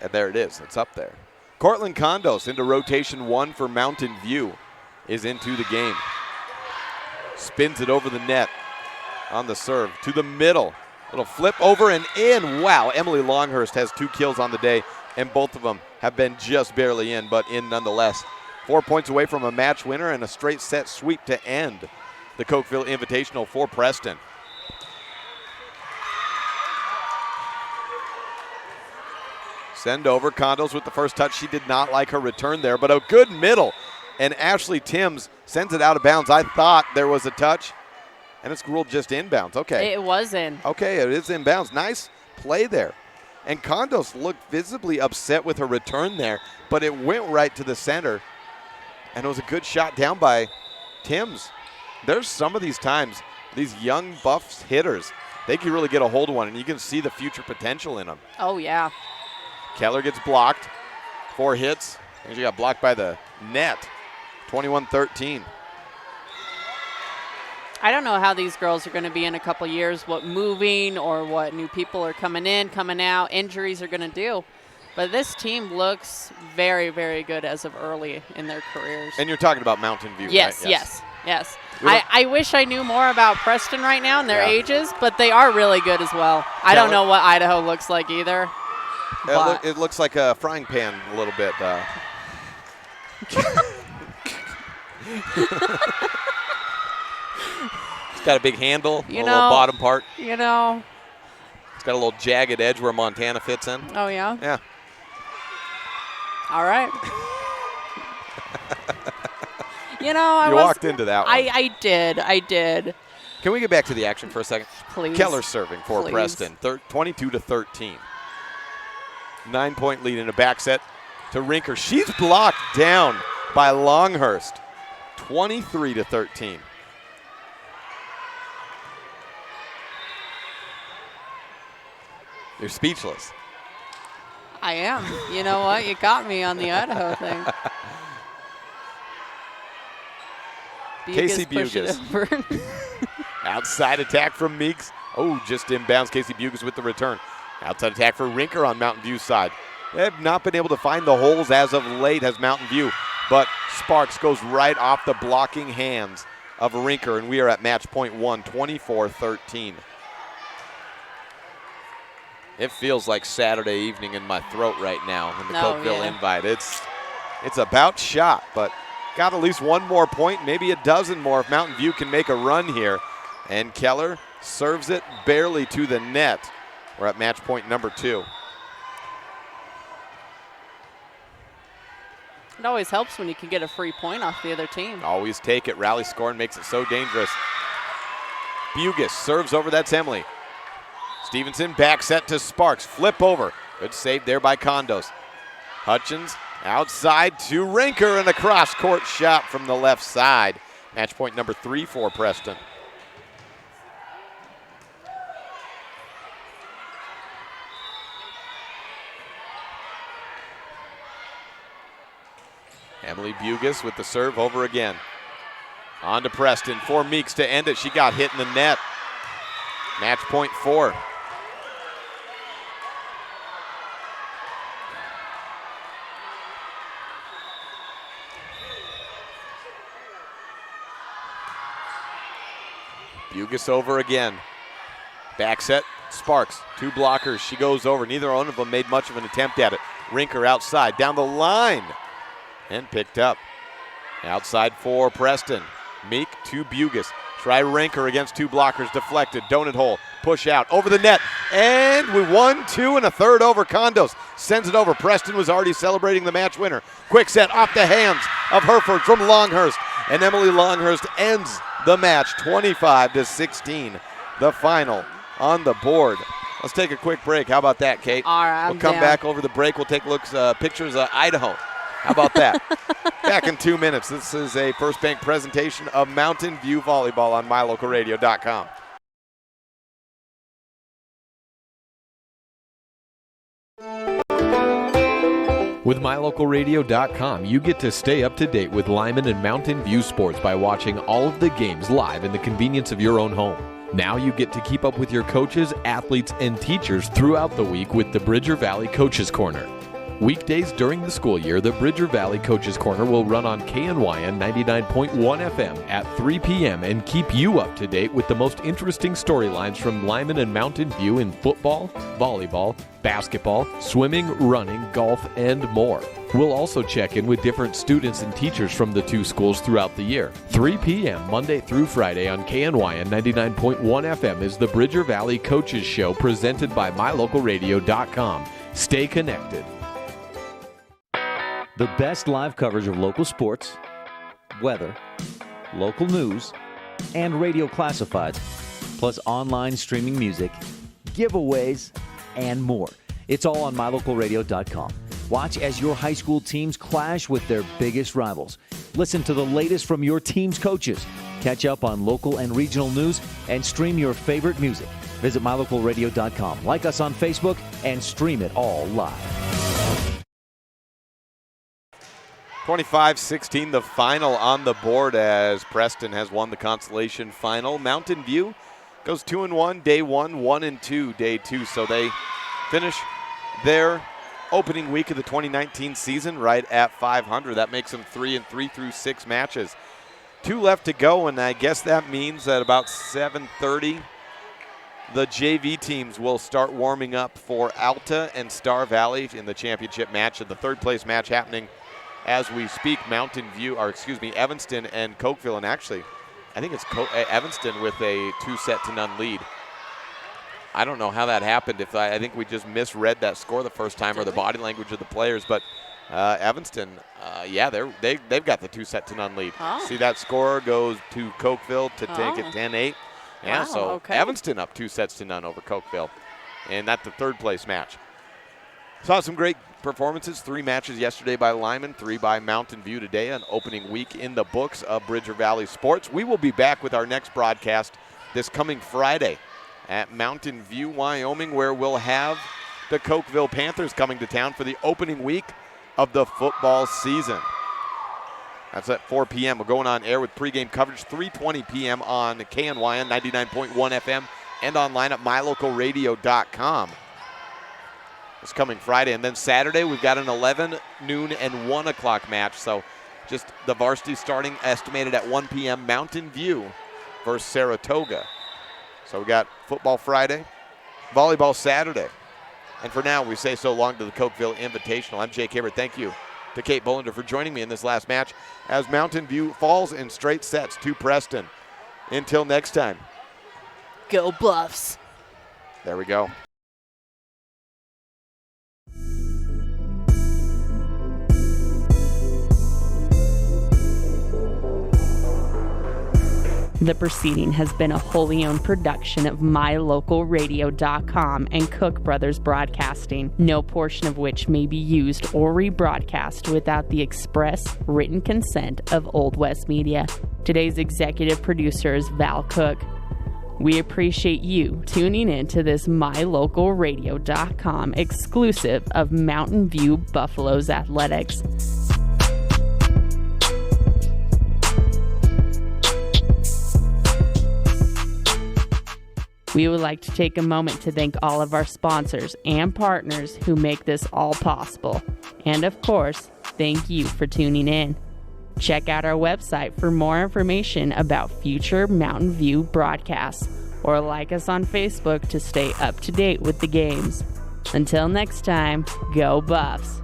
B: And there it is. It's up there. Cortland Condos into rotation 1 for Mountain View is into the game. Spins it over the net on the serve to the middle. Little flip over and in. Wow. Emily Longhurst has 2 kills on the day. And both of them have been just barely in, but in nonetheless. 4 points away from a match winner and a straight set sweep to end the Cokeville Invitational for Preston. Send over. Condos with the first touch. She did not like her return there, but a good middle. And Ashley Timms sends it out of bounds. I thought there was a touch, and it's ruled just inbounds. Okay.
H: It was in.
B: Okay, it is inbounds. Nice play there. And Condos looked visibly upset with her return there, but it went right to the center. And it was a good shot down by Timms. There's some of these times, these young buff hitters, they can really get a hold of one, and you can see the future potential in them.
H: Oh, yeah.
B: Keller gets blocked. 4 hits. And she got blocked by the net. 21-13.
H: I don't know how these girls are going to be in a couple years, what moving or what new people are coming in, coming out, injuries are going to do. But this team looks very, very good as of early in their careers.
B: And you're talking about Mountain View,
H: yes,
B: right?
H: Yes. I wish I knew more about Preston right now and their ages, but they are really good as well. I don't know what Idaho looks like either.
B: It looks like a frying pan a little bit. It's got a big handle, a little bottom part.
H: You know.
B: It's got a little jagged edge where Montana fits in.
H: Oh, yeah?
B: Yeah.
H: All right. You know, I
B: walked into that one.
H: I did.
B: Can we get back to the action for a second?
H: Please.
B: Keller serving for Preston, 22-13. 9-point lead in a back set to Rinker. She's blocked down by Longhurst, 23-13. You're speechless.
H: I am. You know what? You got me on the Idaho thing.
B: Casey Bugas. Outside attack from Meeks. Oh, just inbounds. Casey Bugas with the return. Outside attack for Rinker on Mountain View's side. They have not been able to find the holes as of late as Mountain View, but Sparks goes right off the blocking hands of Rinker, and we are at match point 1, 24-13. It feels like Saturday evening in my throat right now in the Cokeville invite. It's about shot, but got at least one more point, maybe a dozen more if Mountain View can make a run here. And Keller serves it barely to the net. We're at match point number 2.
H: It always helps when you can get a free point off the other team.
B: Always take it. Rally scoring makes it so dangerous. Bugas serves over. That's Emily. Stevenson back set to Sparks. Flip over. Good save there by Condos. Hutchins outside to Rinker, and a cross-court shot from the left side. Match point number 3 for Preston. Emily Bugis with the serve over again. On to Preston for Meeks to end it. She got hit in the net. Match point 4. Bugis over again. Back set, Sparks, 2 blockers. She goes over. Neither one of them made much of an attempt at it. Rinker outside, down the line, and picked up. Outside for Preston. Meek to Bugis. Try Rinker against 2 blockers, deflected. Donut hole, push out, over the net, and we 1-2 and a third over. Condos sends it over. Preston was already celebrating the match winner. Quick set off the hands of Hereford from Longhurst, and Emily Longhurst ends the match 25-16. The final on the board. Let's take a quick break. How about that, Kate?
H: All right,
B: we'll come back over the break. We'll take pictures of Idaho. How about that? Back in 2 minutes. This is a First Bank presentation of Mountain View Volleyball on MyLocalRadio.com.
G: With MyLocalRadio.com, you get to stay up to date with Lyman and Mountain View sports by watching all of the games live in the convenience of your own home. Now you get to keep up with your coaches, athletes, and teachers throughout the week with the Bridger Valley Coaches Corner. Weekdays during the school year, the Bridger Valley Coaches Corner will run on KNYN 99.1 FM at 3 p.m. and keep you up to date with the most interesting storylines from Lyman and Mountain View in football, volleyball, basketball, swimming, running, golf, and more. We'll also check in with different students and teachers from the 2 schools throughout the year. 3 p.m. Monday through Friday on KNYN 99.1 FM is the Bridger Valley Coaches Show presented by MyLocalRadio.com. Stay connected.
A: The best live coverage of local sports, weather, local news, and radio classifieds, plus online streaming music, giveaways, and more. It's all on MyLocalRadio.com. Watch as your high school teams clash with their biggest rivals. Listen to the latest from your team's coaches. Catch up on local and regional news and stream your favorite music. Visit MyLocalRadio.com. Like us on Facebook and stream it all live.
B: 25-16, the final on the board as Preston has won the consolation final. Mountain View goes 2-1 day 1, 1-2 day 2. So they finish their opening week of the 2019 season right at 500. That makes them 3-3 through 6 matches. 2 left to go, and I guess that means that about 7:30 the JV teams will start warming up for Alta and Star Valley in the championship match, and the 3rd place match happening as we speak. Evanston and Cokeville, and actually, I think it's Evanston with a 2-0 lead. I don't know how that happened. I think we just misread that score the first time, or the body language of the players. But Evanston, they've got the 2-0 lead.
H: Oh.
B: See that score goes to Cokeville to take it 10-8. Yeah,
H: Wow,
B: so
H: okay.
B: Evanston up 2-0 over Cokeville, and that's the 3rd place match. Saw some great performances. 3 matches yesterday by Lyman, 3 by Mountain View today. An opening week in the books of Bridger Valley Sports. We will be back with our next broadcast this coming Friday at Mountain View, Wyoming, where we'll have the Cokeville Panthers coming to town for the opening week of the football season. That's at 4 p.m. We're going on air with pregame coverage 3:20 p.m. on KNYN 99.1 FM and online at MyLocalRadio.com. This coming Friday. And then Saturday, we've got an 11, noon, and 1 o'clock match. So just the varsity starting estimated at 1 p.m. Mountain View versus Saratoga. So we got football Friday, volleyball Saturday. And for now, we say so long to the Cokeville Invitational. I'm Jake Hibbert. Thank you to Kate Bollender for joining me in this last match as Mountain View falls in straight sets to Preston. Until next time.
H: Go Buffs.
B: There we go.
N: The proceeding has been a wholly owned production of MyLocalRadio.com and Cook Brothers Broadcasting, no portion of which may be used or rebroadcast without the express written consent of Old West Media. Today's executive producer is Val Cook. We appreciate you tuning in to this MyLocalRadio.com exclusive of Mountain View Buffaloes Athletics. We would like to take a moment to thank all of our sponsors and partners who make this all possible. And of course, thank you for tuning in. Check out our website for more information about future Mountain View broadcasts, or like us on Facebook to stay up to date with the games. Until next time, go Buffs!